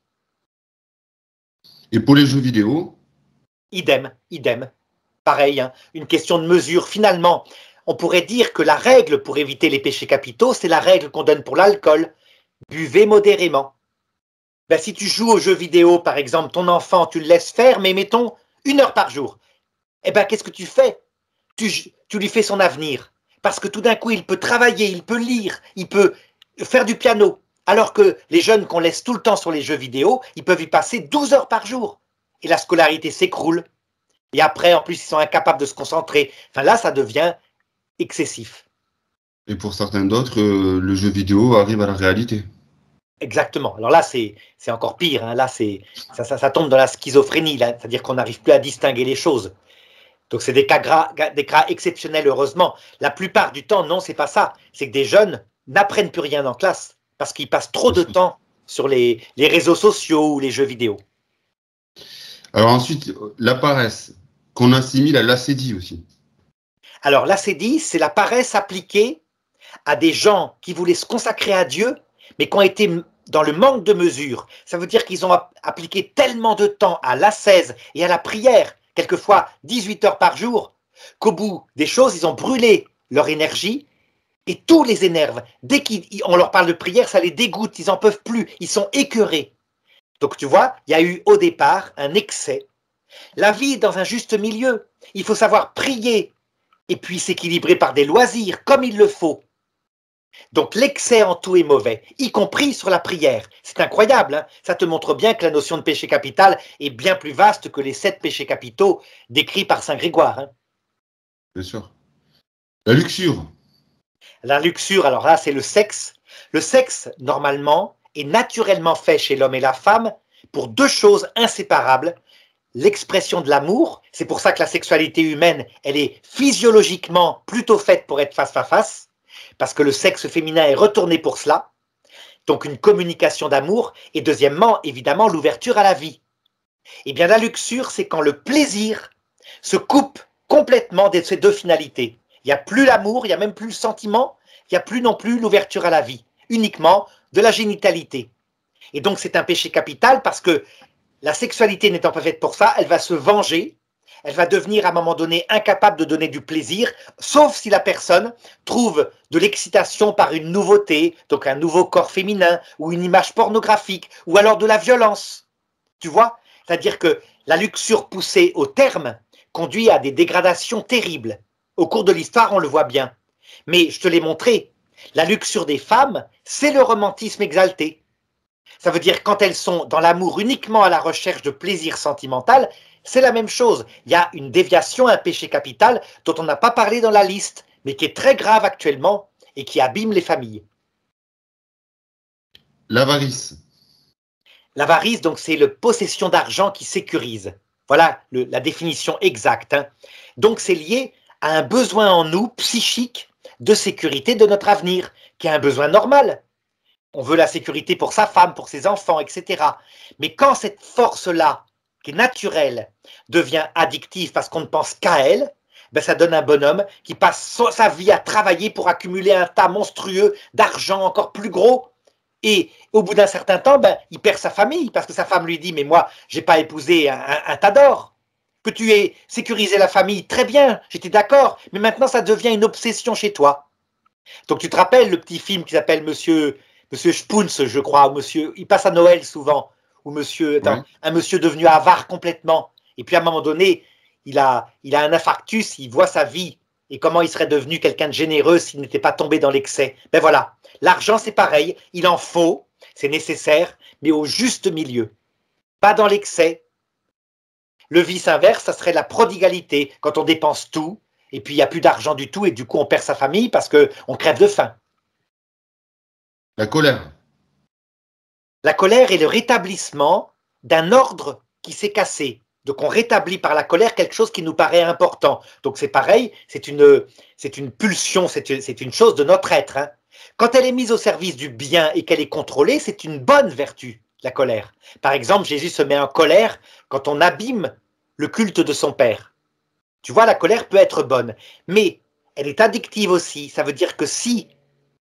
Et pour les jeux vidéo, Idem, idem. Pareil, hein, une question de mesure. Finalement, on pourrait dire que la règle pour éviter les péchés capitaux, c'est la règle qu'on donne pour l'alcool. Buvez modérément. Ben, si tu joues aux jeux vidéo, par exemple, ton enfant, tu le laisses faire, mais mettons 1 heure par jour. Eh ben, qu'est-ce que tu fais? Tu lui fais son avenir. Parce que tout d'un coup, il peut travailler, il peut lire, il peut faire du piano. Alors que les jeunes qu'on laisse tout le temps sur les jeux vidéo, ils peuvent y passer 12 heures par jour. Et la scolarité s'écroule. Et après, en plus, ils sont incapables de se concentrer. Enfin, là, ça devient excessif. et pour certains d'autres, le jeu vidéo arrive à la réalité. Exactement. Alors là, c'est encore pire, hein. Là, ça tombe dans la schizophrénie, c'est-à-dire qu'on n'arrive plus à distinguer les choses. Donc, c'est des cas exceptionnels, heureusement. La plupart du temps, non, c'est pas ça. C'est que des jeunes n'apprennent plus rien en classe parce qu'ils passent trop Bien de sûr. temps sur les réseaux sociaux ou les jeux vidéo. Alors ensuite, la paresse, qu'on assimile à l'acédie aussi. Alors, là, c'est dit, c'est la paresse appliquée à des gens qui voulaient se consacrer à Dieu, mais qui ont été dans le manque de mesure. Ça veut dire qu'ils ont appliqué tellement de temps à l'ascèse et à la prière, quelquefois 18 heures par jour, qu'au bout des choses, ils ont brûlé leur énergie et tout les énerve. Dès qu'on leur parle de prière, ça les dégoûte, ils n'en peuvent plus, ils sont écœurés. Donc tu vois, il y a eu au départ un excès. La vie est dans un juste milieu. Il faut savoir prier et puis s'équilibrer par des loisirs comme il le faut. Donc l'excès en tout est mauvais, y compris sur la prière. C'est incroyable, hein. Ça te montre bien que la notion de péché capital est bien plus vaste que les 7 péchés capitaux décrits par Saint Grégoire, hein. Bien sûr. La luxure. La luxure, alors là, c'est le sexe. Le sexe, normalement, est naturellement fait chez l'homme et la femme pour 2 choses inséparables. L'expression de l'amour, c'est pour ça que la sexualité humaine, elle est physiologiquement plutôt faite pour être face à face, parce que le sexe féminin est retourné pour cela. Donc une communication d'amour, et deuxièmement, évidemment, l'ouverture à la vie. Eh bien, la luxure, c'est quand le plaisir se coupe complètement de ces 2 finalités. Il n'y a plus l'amour, il n'y a même plus le sentiment, il n'y a plus non plus l'ouverture à la vie, uniquement de la génitalité. Et donc c'est un péché capital parce que la sexualité n'étant pas faite pour ça, elle va se venger, elle va devenir à un moment donné incapable de donner du plaisir, sauf si la personne trouve de l'excitation par une nouveauté, donc un nouveau corps féminin, ou une image pornographique, ou alors de la violence. Tu vois? C'est-à-dire que la luxure poussée au terme conduit à des dégradations terribles. Au cours de l'histoire, on le voit bien. Mais je te l'ai montré, la luxure des femmes, c'est le romantisme exalté. Ça veut dire quand elles sont dans l'amour uniquement à la recherche de plaisir sentimental, c'est la même chose. Il y a une déviation, un péché capital dont on n'a pas parlé dans la liste, mais qui est très grave actuellement et qui abîme les familles. L'avarice. L'avarice, donc, c'est la possession d'argent qui sécurise. Voilà la définition exacte, hein. Donc, c'est lié à un besoin en nous, psychique, de sécurité de notre avenir, qui est un besoin normal. On veut la sécurité pour sa femme, pour ses enfants, etc. Mais quand cette force-là, qui est naturelle, devient addictive parce qu'on ne pense qu'à elle, ben ça donne un bonhomme qui passe sa vie à travailler pour accumuler un tas monstrueux d'argent encore plus gros. Et au bout d'un certain temps, ben, il perd sa famille parce que sa femme lui dit « Mais moi, je n'ai pas épousé un tas d'or. Que tu aies sécurisé la famille, très bien, j'étais d'accord, mais maintenant ça devient une obsession chez toi. » Donc tu te rappelles le petit film qui s'appelle Monsieur Spoons, je crois, ou Monsieur, il passe à Noël souvent, ou Monsieur, Ouais. un monsieur devenu avare complètement. Et puis à un moment donné, il a un infarctus, il voit sa vie et comment il serait devenu quelqu'un de généreux s'il n'était pas tombé dans l'excès. Ben voilà, l'argent c'est pareil, il en faut, c'est nécessaire, mais au juste milieu, pas dans l'excès. Le vice inverse, ça serait la prodigalité, quand on dépense tout, et puis il n'y a plus d'argent du tout, et du coup on perd sa famille parce qu'on crève de faim. La colère. La colère est le rétablissement d'un ordre qui s'est cassé. Donc on rétablit par la colère quelque chose qui nous paraît important. Donc c'est pareil, c'est une pulsion, c'est une chose de notre être. Hein. Quand elle est mise au service du bien et qu'elle est contrôlée, c'est une bonne vertu, la colère. Par exemple, Jésus se met en colère quand on abîme le culte de son Père. Tu vois, la colère peut être bonne, mais elle est addictive aussi. Ça veut dire que si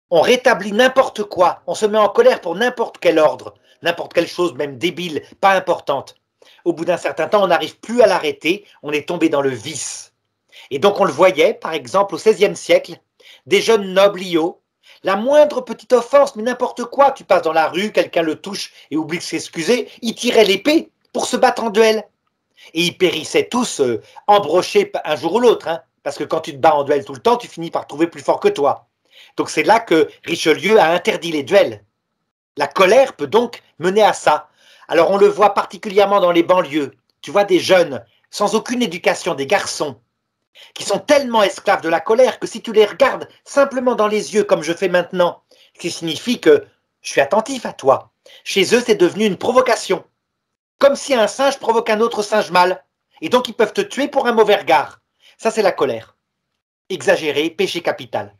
on rétablit n'importe quoi, on se met en colère pour n'importe quel ordre, n'importe quelle chose, même débile, pas importante. Au bout d'un certain temps, on n'arrive plus à l'arrêter, on est tombé dans le vice. Et donc on le voyait, par exemple, au XVIe siècle, des jeunes nobliaux, la moindre petite offense, mais n'importe quoi, tu passes dans la rue, quelqu'un le touche et oublie de s'excuser, ils tiraient l'épée pour se battre en duel. Et ils périssaient tous embrochés un jour ou l'autre, hein, parce que quand tu te bats en duel tout le temps, tu finis par trouver plus fort que toi. Donc c'est là que Richelieu a interdit les duels. La colère peut donc mener à ça. Alors on le voit particulièrement dans les banlieues. Tu vois des jeunes sans aucune éducation, des garçons, qui sont tellement esclaves de la colère que si tu les regardes simplement dans les yeux comme je fais maintenant, ce qui signifie que je suis attentif à toi. Chez eux, c'est devenu une provocation. Comme si un singe provoque un autre singe mâle. Et donc ils peuvent te tuer pour un mauvais regard. Ça, c'est la colère. Exagéré, péché capital.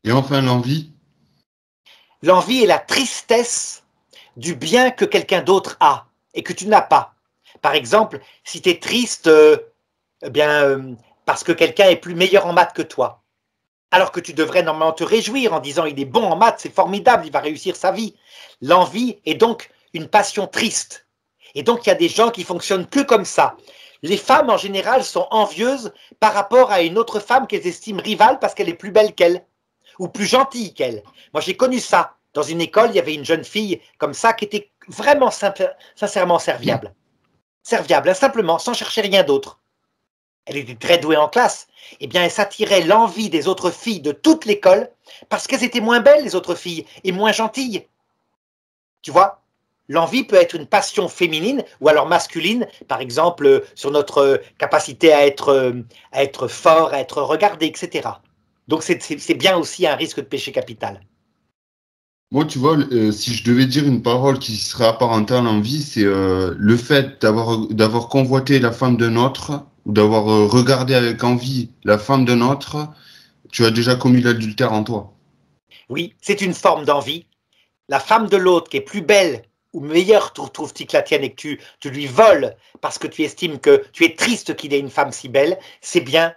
Et enfin, l'envie. L'envie est la tristesse du bien que quelqu'un d'autre a et que tu n'as pas. Par exemple, si tu es triste eh bien, parce que quelqu'un est plus meilleur en maths que toi, alors que tu devrais normalement te réjouir en disant il est bon en maths, c'est formidable, il va réussir sa vie. L'envie est donc une passion triste. Et donc il y a des gens qui fonctionnent que comme ça. Les femmes en général sont envieuses par rapport à une autre femme qu'elles estiment rivale parce qu'elle est plus belle qu'elle ou plus gentille qu'elle. Moi j'ai connu ça. Dans une école, il y avait une jeune fille comme ça qui était vraiment sincèrement serviable. Serviable, hein, simplement, sans chercher rien d'autre. Elle était très douée en classe. Eh bien, elle s'attirait l'envie des autres filles de toute l'école parce qu'elles étaient moins belles, les autres filles, et moins gentilles. Tu vois, l'envie peut être une passion féminine ou alors masculine, par exemple, sur notre capacité à être fort, à être regardé, etc. Donc, c'est bien aussi un risque de péché capital. Moi, tu vois, si je devais dire une parole qui serait apparentée à l'envie, c'est le fait d'avoir convoité la femme d'un autre, ou d'avoir regardé avec envie la femme d'un autre, tu as déjà commis l'adultère en toi. Oui, c'est une forme d'envie. La femme de l'autre qui est plus belle ou meilleure trouve-t-il que la tienne et que tu lui voles parce que tu estimes que tu es triste qu'il ait une femme si belle, c'est bien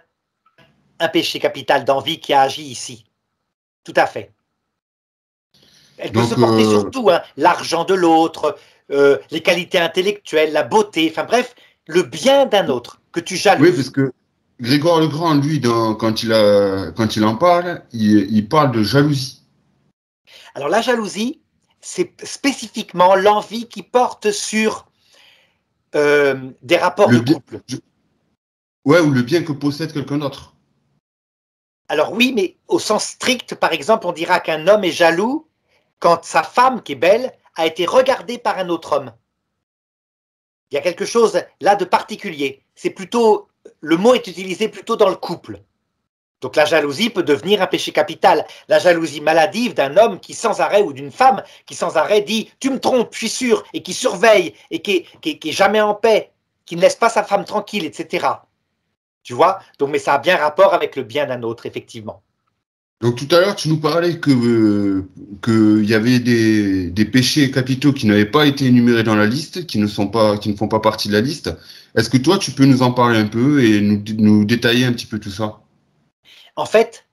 un péché capital d'envie qui a agi ici. Tout à fait. Elle peut se Donc, porter sur tout, hein, l'argent de l'autre, les qualités intellectuelles, la beauté, enfin bref, le bien d'un autre que tu oui, jalouses. parce que Grégoire le Grand, lui, quand il en parle, il parle de jalousie. Alors la jalousie, c'est spécifiquement l'envie qui porte sur des rapports Le de bien, couple. ouais, ou le bien que possède quelqu'un d'autre. Alors oui, mais au sens strict, par exemple, on dira qu'un homme est jaloux quand sa femme, qui est belle, a été regardée par un autre homme. Il y a quelque chose là de particulier. C'est plutôt, le mot est utilisé plutôt dans le couple. Donc la jalousie peut devenir un péché capital. La jalousie maladive d'un homme qui sans arrêt, ou d'une femme qui sans arrêt dit « tu me trompes, je suis sûr », et qui surveille, et qui est jamais en paix, qui ne laisse pas sa femme tranquille, etc. Tu vois? Donc, mais ça a bien rapport avec le bien d'un autre, effectivement. Donc tout à l'heure, tu nous parlais que y avait des péchés capitaux qui n'avaient pas été énumérés dans la liste, qui ne font pas partie de la liste. Est-ce que toi, tu peux nous en parler un peu et nous détailler un petit peu tout ça? En fait,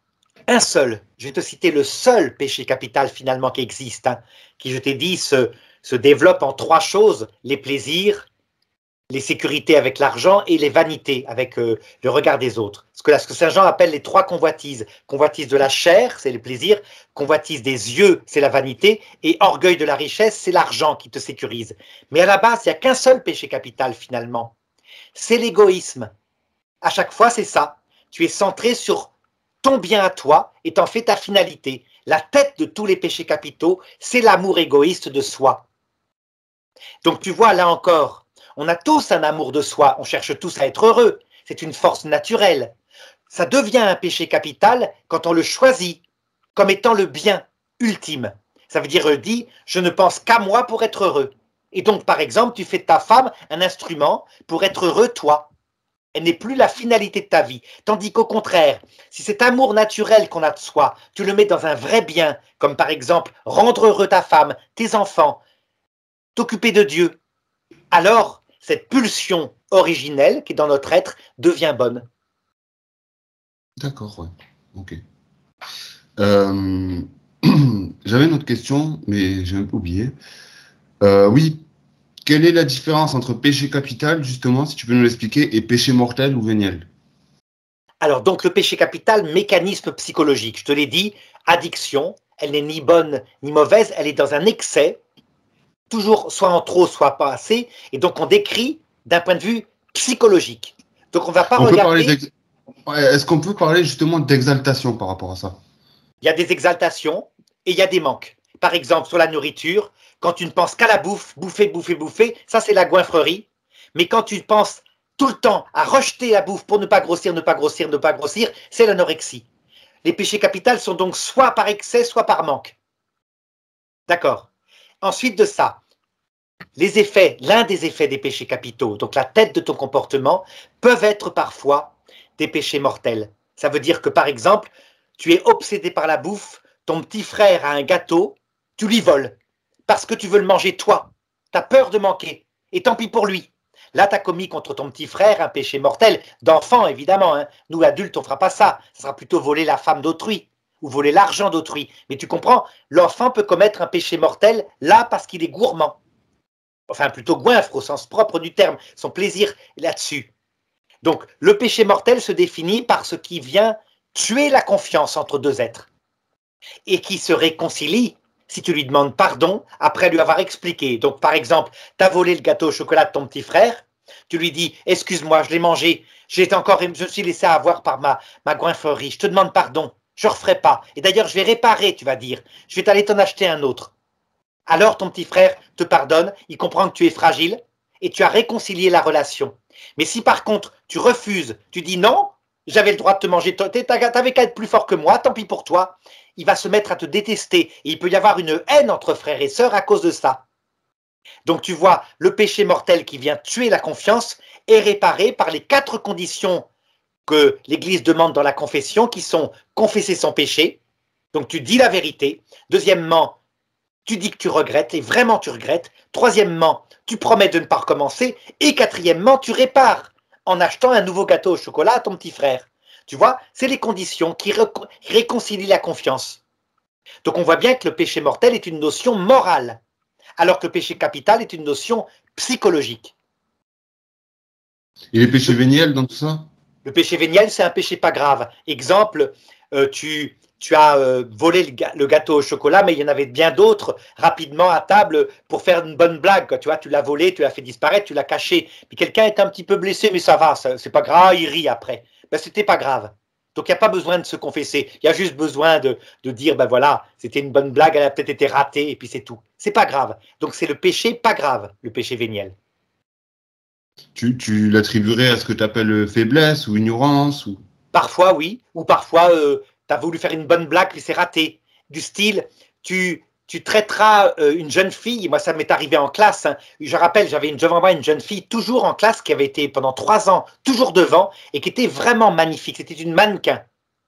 un seul. Je vais te citer le seul péché capital finalement qui existe, hein, qui, je t'ai dit, se développe en trois choses: les plaisirs, les sécurités avec l'argent et les vanités avec le regard des autres. Ce que Saint Jean appelle les trois convoitises. Convoitise de la chair, c'est les plaisirs. Convoitise des yeux, c'est la vanité. Et orgueil de la richesse, c'est l'argent qui te sécurise. Mais à la base, il n'y a qu'un seul péché capital finalement. C'est l'égoïsme. À chaque fois, c'est ça. Tu es centré sur ton bien à toi et t'en fais ta finalité. La tête de tous les péchés capitaux, c'est l'amour égoïste de soi. Donc tu vois, là encore, on a tous un amour de soi, on cherche tous à être heureux, c'est une force naturelle. Ça devient un péché capital quand on le choisit comme étant le bien ultime. Ça veut dire, dit, je ne pense qu'à moi pour être heureux. Et donc, par exemple, tu fais de ta femme un instrument pour être heureux toi. Elle n'est plus la finalité de ta vie. Tandis qu'au contraire, si cet amour naturel qu'on a de soi, tu le mets dans un vrai bien, comme par exemple rendre heureux ta femme, tes enfants, t'occuper de Dieu, alors cette pulsion originelle qui est dans notre être devient bonne. D'accord, ouais. Ok. J'avais une autre question, mais j'ai un peu oublié. Oui, quelle est la différence entre péché capital, justement, si tu peux nous l'expliquer, et péché mortel ou véniel? Alors donc le péché capital, mécanisme psychologique, je te l'ai dit, addiction, elle n'est ni bonne ni mauvaise, elle est dans un excès, toujours soit en trop, soit pas assez, et donc on décrit d'un point de vue psychologique. Donc on ne va pas On peut parler regarder, Est-ce qu'on peut parler justement d'exaltation par rapport à ça? il y a des exaltations et il y a des manques. Par exemple, sur la nourriture, quand tu ne penses qu'à la bouffe, bouffer, bouffer, bouffer, ça c'est la goinfrerie. Mais quand tu penses tout le temps à rejeter la bouffe pour ne pas grossir, ne pas grossir, ne pas grossir, c'est l'anorexie. Les péchés capitaux sont donc soit par excès, soit par manque. D'accord. Ensuite de ça, les effets, l'un des effets des péchés capitaux, donc la tête de ton comportement, peuvent être parfois des péchés mortels. Ça veut dire que par exemple, tu es obsédé par la bouffe, ton petit frère a un gâteau, tu lui voles parce que tu veux le manger toi. Tu as peur de manquer et tant pis pour lui. Là, tu as commis contre ton petit frère un péché mortel, d'enfant évidemment. Hein. Nous, adultes, on ne fera pas ça. Ça sera plutôt voler la femme d'autrui ou voler l'argent d'autrui. Mais tu comprends, l'enfant peut commettre un péché mortel là parce qu'il est gourmand. Enfin, plutôt goinfre au sens propre du terme. Son plaisir est là-dessus. Donc, le péché mortel se définit par ce qui vient tuer la confiance entre deux êtres et qui se réconcilie si tu lui demandes pardon après lui avoir expliqué. Donc, par exemple, tu as volé le gâteau au chocolat de ton petit frère, tu lui dis « Excuse-moi, je l'ai mangé, je me suis laissé avoir par ma goinfrerie, je te demande pardon, je ne referai pas. Et d'ailleurs, je vais réparer, tu vas dire, je vais t'aller t'en acheter un autre. » Alors, ton petit frère te pardonne, il comprend que tu es fragile et tu as réconcilié la relation. Mais si par contre, tu refuses, tu dis « Non, j'avais le droit de te manger, t'avais qu'à être plus fort que moi, tant pis pour toi », il va se mettre à te détester et il peut y avoir une haine entre frères et sœurs à cause de ça. Donc tu vois, le péché mortel qui vient tuer la confiance est réparé par les 4 conditions que l'Église demande dans la confession, qui sont confesser son péché, donc tu dis la vérité. Deuxièmement, tu dis que tu regrettes et vraiment tu regrettes. Troisièmement, tu promets de ne pas recommencer. Et quatrièmement, tu répares en achetant un nouveau gâteau au chocolat à ton petit frère. Tu vois, c'est les conditions qui réconcilient la confiance. Donc on voit bien que le péché mortel est une notion morale, alors que le péché capital est une notion psychologique. Et les péchés véniels dans tout ça? Le péché véniel, c'est un péché pas grave. Exemple, tu as volé le gâteau au chocolat, mais il y en avait bien d'autres rapidement à table pour faire une bonne blague. Tu vois, tu l'as volé, tu l'as fait disparaître, tu l'as caché. Puis quelqu'un est un petit peu blessé, mais ça va, c'est pas grave, il rit après. Ben, c'était pas grave. Donc il n'y a pas besoin de se confesser. Il y a juste besoin de dire, ben voilà, c'était une bonne blague, elle a peut-être été ratée, et puis c'est tout. C'est pas grave. Donc c'est le péché pas grave, le péché véniel. Tu l'attribuerais à ce que tu appelles faiblesse ou ignorance ou... Parfois, oui, ou parfois, tu as voulu faire une bonne blague, puis c'est raté. Du style, tu traiteras une jeune fille, moi ça m'est arrivé en classe, hein. Je rappelle, j'avais devant moi une jeune fille, toujours en classe, qui avait été pendant 3 ans, toujours devant, et qui était vraiment magnifique. C'était une mannequin,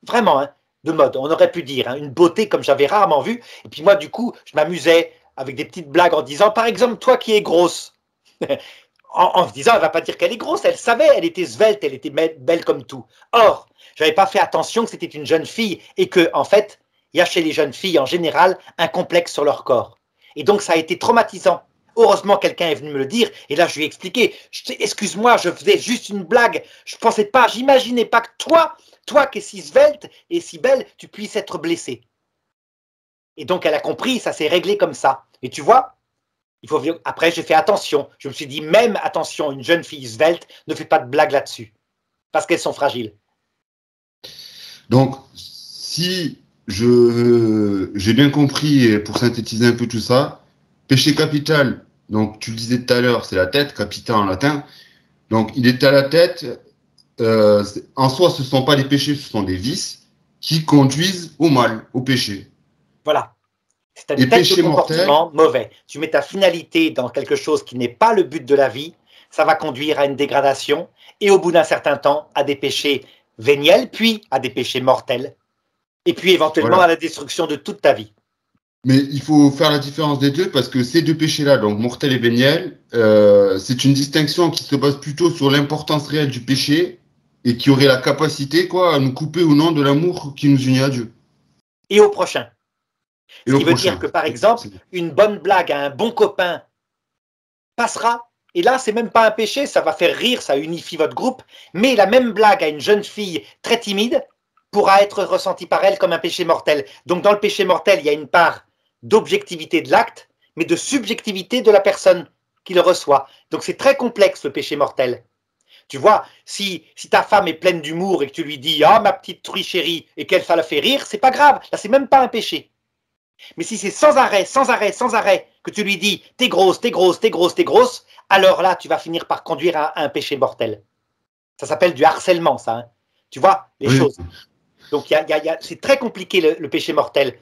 vraiment, hein, de mode, on aurait pu dire, hein, une beauté comme j'avais rarement vu. Et puis moi, du coup, je m'amusais avec des petites blagues en disant, par exemple, toi qui es grosse, en se disant, elle ne va pas dire qu'elle est grosse, elle savait, elle était svelte, elle était belle comme tout. Or, Je n'avais pas fait attention que c'était une jeune fille et que, en fait, il y a chez les jeunes filles en général un complexe sur leur corps. Et donc ça a été traumatisant. Heureusement, quelqu'un est venu me le dire et là je lui ai expliqué. Excuse-moi, je faisais juste une blague. Je pensais pas, j'imaginais pas que toi qui es si svelte et si belle, tu puisses être blessée. Et donc elle a compris, ça s'est réglé comme ça. Et tu vois, après j'ai fait attention. Je me suis dit même attention, une jeune fille svelte ne fait pas de blague là-dessus parce qu'elles sont fragiles. Donc, si j'ai bien compris, et pour synthétiser un peu tout ça, péché capital, donc tu le disais tout à l'heure, c'est la tête, capita en latin. Donc, il est à la tête. En soi, ce ne sont pas les péchés, ce sont des vices qui conduisent au mal, au péché. Voilà. C'est Et une tête de péché mortel, comportement mauvais. Tu mets ta finalité dans quelque chose qui n'est pas le but de la vie, ça va conduire à une dégradation et au bout d'un certain temps à des péchés véniels, puis à des péchés mortels, et puis éventuellement voilà. à la destruction de toute ta vie. Mais il faut faire la différence des deux parce que ces deux péchés-là, donc mortel et véniel, c'est une distinction qui se base plutôt sur l'importance réelle du péché et qui aurait la capacité, quoi, à nous couper ou non de l'amour qui nous unit à Dieu. Et au prochain. Et Ce au qui veut prochain. dire que, par exemple, une bonne blague à un bon copain passera. Et là, c'est même pas un péché, ça va faire rire, ça unifie votre groupe. Mais la même blague à une jeune fille très timide pourra être ressentie par elle comme un péché mortel. Donc, dans le péché mortel, il y a une part d'objectivité de l'acte, mais de subjectivité de la personne qui le reçoit. Donc, c'est très complexe le péché mortel. Tu vois, si ta femme est pleine d'humour et que tu lui dis « Ah, ma petite truie chérie » et qu'elle ça la fait rire, c'est pas grave. Là, c'est même pas un péché. Mais si c'est sans arrêt, sans arrêt, sans arrêt, que tu lui dis « T'es grosse, t'es grosse, t'es grosse, t'es grosse », alors là, tu vas finir par conduire à un péché mortel. Ça s'appelle du harcèlement, ça. Hein. Tu vois, les Oui. choses. Donc, c'est très compliqué le péché mortel.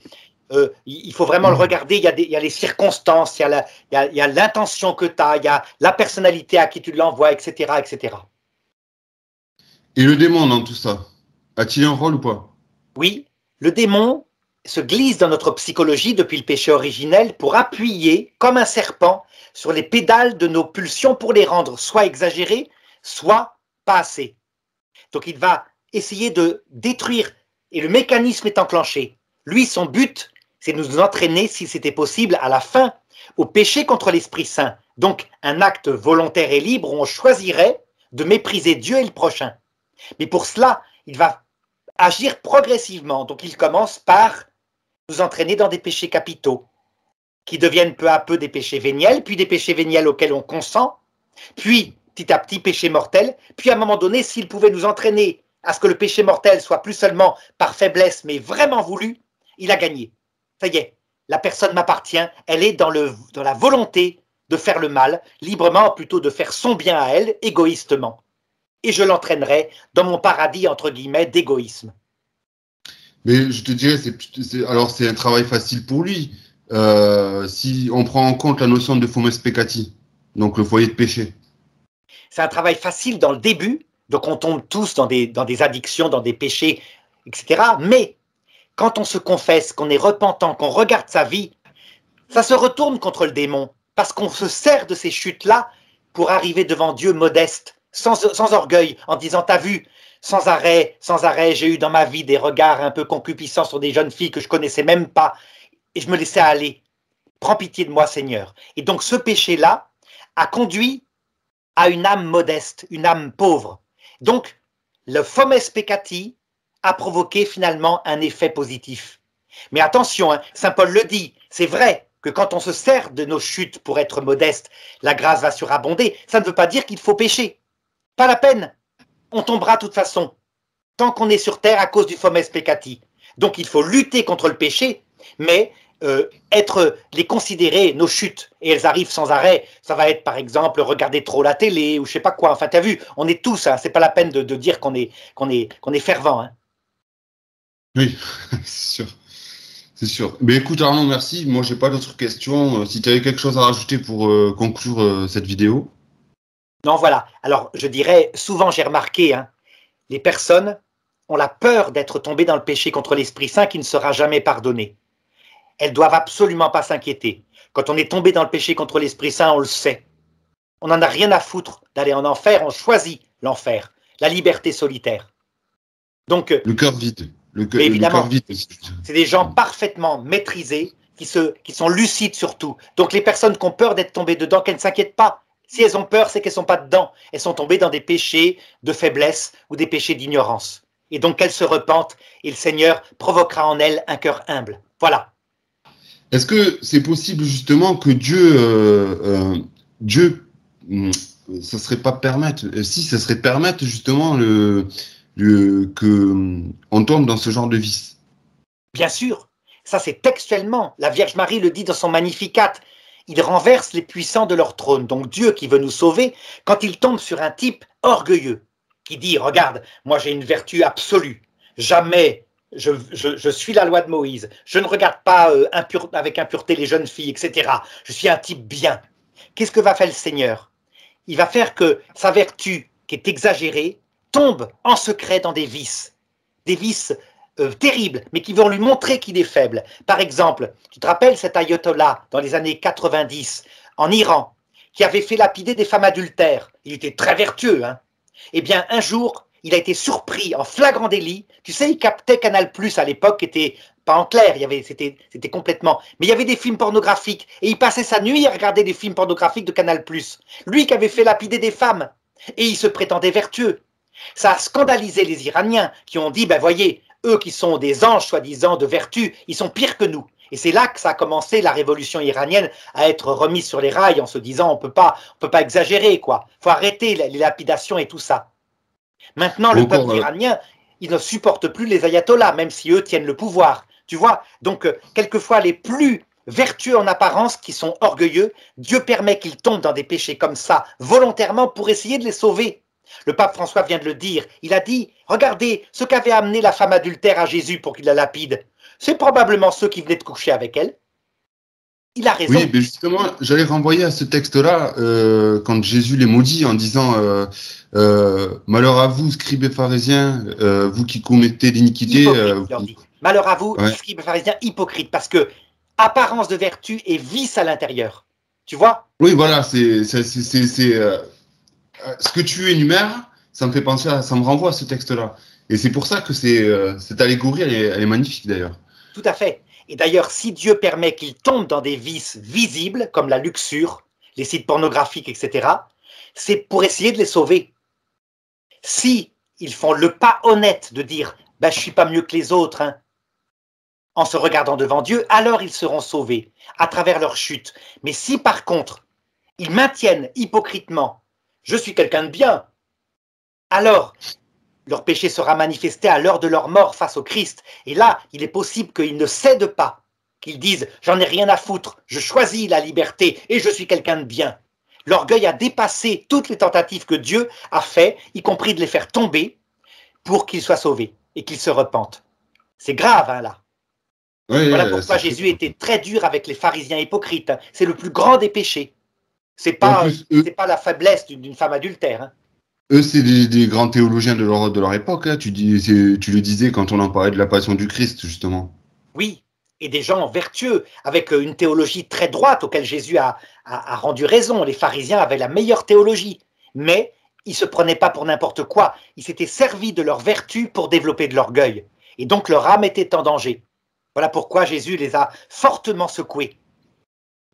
Il faut vraiment le regarder. Il y a les circonstances, il y a l'intention que tu as, il y a la personnalité à qui tu l'envoies, etc., etc. Et le démon dans tout ça, a-t-il un rôle ou pas? Oui, le démon se glisse dans notre psychologie depuis le péché originel pour appuyer, comme un serpent, sur les pédales de nos pulsions pour les rendre soit exagérées, soit pas assez. Donc il va essayer de détruire, et le mécanisme est enclenché. Lui, son but, c'est de nous entraîner, si c'était possible, à la fin, au péché contre l'Esprit Saint. Donc un acte volontaire et libre où on choisirait de mépriser Dieu et le prochain. Mais pour cela, il va agir progressivement. Donc il commence par nous entraîner dans des péchés capitaux, qui deviennent peu à peu des péchés véniels, puis des péchés véniels auxquels on consent, puis petit à petit péchés mortels, puis à un moment donné, s'il pouvait nous entraîner à ce que le péché mortel soit plus seulement par faiblesse, mais vraiment voulu, il a gagné. Ça y est, la personne m'appartient, elle est dans la volonté de faire le mal, librement, plutôt de faire son bien à elle, égoïstement. Et je l'entraînerai dans mon paradis, entre guillemets, d'égoïsme. Mais je te dirais, alors c'est un travail facile pour lui. Si on prend en compte la notion de fomes peccati, donc le foyer de péché. C'est un travail facile dans le début, donc on tombe tous dans des addictions, dans des péchés, etc. Mais quand on se confesse, qu'on est repentant, qu'on regarde sa vie, ça se retourne contre le démon, parce qu'on se sert de ces chutes-là pour arriver devant Dieu modeste, sans orgueil, en disant « T'as vu, sans arrêt, j'ai eu dans ma vie des regards un peu concupiscents sur des jeunes filles que je connaissais même pas, et je me laissais aller. Prends pitié de moi, Seigneur. » Et donc ce péché-là a conduit à une âme modeste, une âme pauvre. Donc, le fomes peccati a provoqué finalement un effet positif. Mais attention, hein, Saint Paul le dit, c'est vrai que quand on se sert de nos chutes pour être modeste, la grâce va surabonder. Ça ne veut pas dire qu'il faut pécher. Pas la peine. On tombera de toute façon, tant qu'on est sur terre à cause du fomes peccati. Donc il faut lutter contre le péché, mais les considérer, nos chutes, et elles arrivent sans arrêt. Ça va être par exemple regarder trop la télé ou je sais pas quoi. Enfin, t'as vu, on est tous, hein, c'est pas la peine de dire qu'on est fervent. Hein. Oui, c'est sûr. C'est sûr. Mais écoute Arnaud, merci. Moi, j'ai pas d'autres questions. Si tu avais quelque chose à rajouter pour conclure cette vidéo. Non, voilà. Alors, je dirais, souvent j'ai remarqué, hein, les personnes ont la peur d'être tombées dans le péché contre l'Esprit Saint qui ne sera jamais pardonné. Elles doivent absolument pas s'inquiéter. Quand on est tombé dans le péché contre l'Esprit Saint, on le sait. On n'en a rien à foutre d'aller en enfer, on choisit l'enfer, la liberté solitaire. Donc, Le cœur vide. mais Le cœur évidemment, vide. c'est des gens parfaitement maîtrisés, qui sont lucides surtout. Donc les personnes qui ont peur d'être tombées dedans, qu'elles ne s'inquiètent pas. Si elles ont peur, c'est qu'elles ne sont pas dedans. Elles sont tombées dans des péchés de faiblesse ou des péchés d'ignorance. Et donc qu'elles se repentent et le Seigneur provoquera en elles un cœur humble. Voilà. Est-ce que c'est possible justement que Dieu, ça serait pas permettre, si ça serait permettre justement on tombe dans ce genre de vice? Bien sûr, ça c'est textuellement. La Vierge Marie le dit dans son Magnificat. Il renverse les puissants de leur trône. Donc Dieu qui veut nous sauver, quand il tombe sur un type orgueilleux, qui dit, regarde, moi j'ai une vertu absolue, jamais je suis la loi de Moïse, je ne regarde pas avec impureté les jeunes filles, etc. Je suis un type bien. Qu'est-ce que va faire le Seigneur? Il va faire que sa vertu, qui est exagérée, tombe en secret dans des vices terribles, mais qui vont lui montrer qu'il est faible. Par exemple, tu te rappelles cet ayatollah dans les années 90 en Iran, qui avait fait lapider des femmes adultères. Il était très vertueux, hein. Eh bien, un jour, il a été surpris en flagrant délit. Tu sais, il captait Canal+ à l'époque, qui était pas en clair, c'était complètement. Mais il y avait des films pornographiques, et il passait sa nuit à regarder des films pornographiques de Canal+. Lui qui avait fait lapider des femmes, et il se prétendait vertueux. Ça a scandalisé les Iraniens, qui ont dit, ben voyez, eux qui sont des anges soi-disant de vertu, ils sont pires que nous. Et c'est là que ça a commencé la révolution iranienne à être remise sur les rails en se disant on peut pas exagérer quoi. Faut arrêter les lapidations et tout ça. Maintenant le peuple iranien, il ne supporte plus les ayatollahs même si eux tiennent le pouvoir. Tu vois. Donc quelquefois les plus vertueux en apparence qui sont orgueilleux, Dieu permet qu'ils tombent dans des péchés comme ça volontairement pour essayer de les sauver. Le pape François vient de le dire. Il a dit regardez ce qu'avait amené la femme adultère à Jésus pour qu'il la lapide. C'est probablement ceux qui venaient de coucher avec elle. Il a raison. Oui, mais justement, j'allais renvoyer à ce texte-là quand Jésus les maudit en disant malheur à vous, scribes et pharisiens, vous qui commettez l'iniquité. Malheur à vous, scribes et pharisiens hypocrites, parce que apparence de vertu et vice à l'intérieur. Tu vois? Oui, voilà, ce que tu énumères, ça me fait penser ça me renvoie à ce texte-là. Et c'est pour ça que cette allégorie, elle est magnifique d'ailleurs. Tout à fait. Et d'ailleurs, si Dieu permet qu'ils tombent dans des vices visibles, comme la luxure, les sites pornographiques, etc., c'est pour essayer de les sauver. Si ils font le pas honnête de dire ben, « je ne suis pas mieux que les autres hein, », en se regardant devant Dieu, alors ils seront sauvés à travers leur chute. Mais si par contre, ils maintiennent hypocritement « je suis quelqu'un de bien », alors leur péché sera manifesté à l'heure de leur mort face au Christ. Et là, il est possible qu'ils ne cèdent pas, qu'ils disent « j'en ai rien à foutre, je choisis la liberté et je suis quelqu'un de bien ». L'orgueil a dépassé toutes les tentatives que Dieu a fait, y compris de les faire tomber, pour qu'ils soient sauvés et qu'ils se repentent. C'est grave, hein, là. Oui, voilà pourquoi Jésus était très dur avec les pharisiens hypocrites. Hein. C'est le plus grand des péchés. C'est pas la faiblesse d'une femme adultère. Hein. Eux, c'est des grands théologiens de leur époque. Hein. Tu le disais quand on en parlait de la passion du Christ, justement. Oui, et des gens vertueux, avec une théologie très droite auquel Jésus a rendu raison. Les pharisiens avaient la meilleure théologie, mais ils ne se prenaient pas pour n'importe quoi. Ils s'étaient servis de leur vertu pour développer de l'orgueil. Et donc leur âme était en danger. Voilà pourquoi Jésus les a fortement secoués.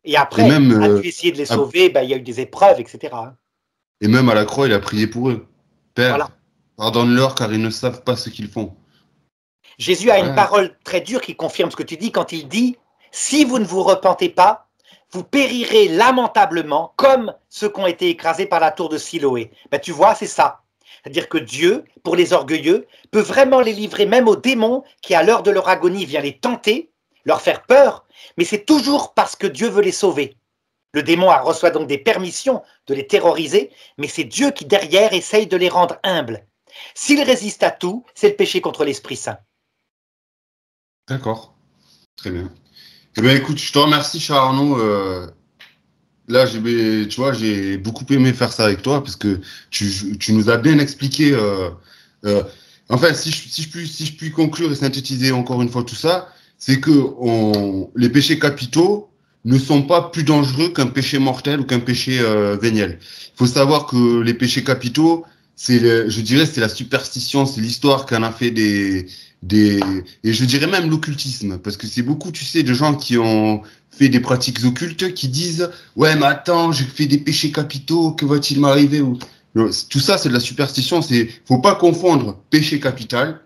Et après, a dû essayer de les sauver, il y a eu des épreuves, etc. Hein. Et même à la croix, il a prié pour eux. Père, pardonne-leur car ils ne savent pas ce qu'ils font. Jésus a une parole très dure qui confirme ce que tu dis quand il dit « Si vous ne vous repentez pas, vous périrez lamentablement comme ceux qui ont été écrasés par la tour de Siloé. » Tu vois, c'est ça. C'est-à-dire que Dieu, pour les orgueilleux, peut vraiment les livrer même aux démons qui, à l'heure de leur agonie, vient les tenter, leur faire peur, mais c'est toujours parce que Dieu veut les sauver. Le démon reçoit donc des permissions de les terroriser, mais c'est Dieu qui, derrière, essaye de les rendre humbles. S'ils résistent à tout, c'est le péché contre l'Esprit Saint. D'accord. Très bien. Eh bien, écoute, je te remercie, cher Arnaud. Là, tu vois, j'ai beaucoup aimé faire ça avec toi parce que tu nous as bien expliqué. Enfin, si je puis conclure et synthétiser encore une fois tout ça, c'est que les péchés capitaux ne sont pas plus dangereux qu'un péché mortel ou qu'un péché véniel. Il faut savoir que les péchés capitaux, je dirais, c'est la superstition, c'est l'histoire qu'en a fait et je dirais même l'occultisme, parce que c'est beaucoup, tu sais, de gens qui ont fait des pratiques occultes qui disent, ouais, mais attends, j'ai fait des péchés capitaux, que va-t-il m'arriver? Non, tout ça, c'est de la superstition. Faut pas confondre péché capital,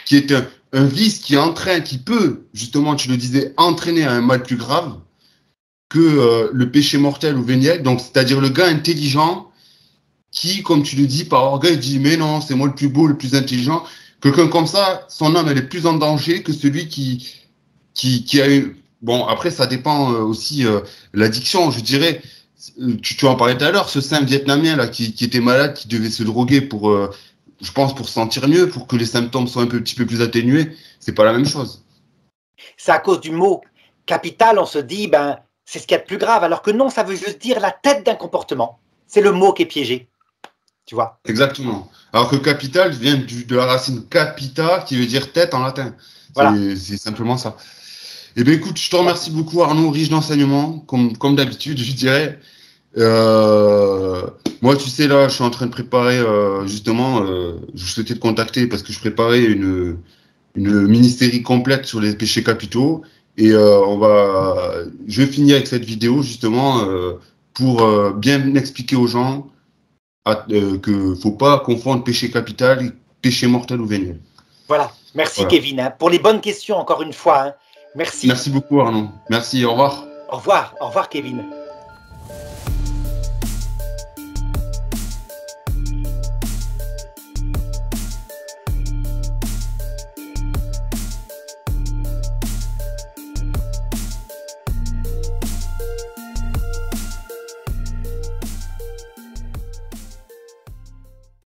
qui est un vice qui peut, justement, tu le disais, entraîner à un mal plus grave que le péché mortel ou véniel. Donc, c'est-à-dire le gars intelligent qui, comme tu le dis, par orgueil, dit mais non, c'est moi le plus beau, le plus intelligent. Quelqu'un comme ça, son âme, elle est plus en danger que celui qui a eu. Bon, après, ça dépend aussi l'addiction, je dirais. Tu en parlais tout à l'heure, ce saint vietnamien là qui était malade, qui devait se droguer pour, je pense, pour se sentir mieux, pour que les symptômes soient un petit peu plus atténués. C'est pas la même chose. C'est à cause du mot capital, on se dit, ben, c'est ce qu'il y a de plus grave, alors que non, ça veut juste dire la tête d'un comportement. C'est le mot qui est piégé, tu vois. Exactement. Alors que capital vient de la racine capita, qui veut dire tête en latin. Voilà. C'est simplement ça. Eh bien, écoute, je te remercie beaucoup, Arnaud, riche d'enseignements, comme d'habitude, je dirais. Moi, tu sais, là, je suis en train de préparer, justement, je souhaitais te contacter parce que je préparais une mini-série complète sur les péchés capitaux. Et je vais finir avec cette vidéo, justement, pour bien expliquer aux gens que ne faut pas confondre péché capital et péché mortel ou véniel. Voilà. Merci, Voilà. Kevin, hein, pour les bonnes questions, encore une fois. Hein. Merci. Merci beaucoup, Arnaud. Merci, au revoir. Au revoir, Kevin.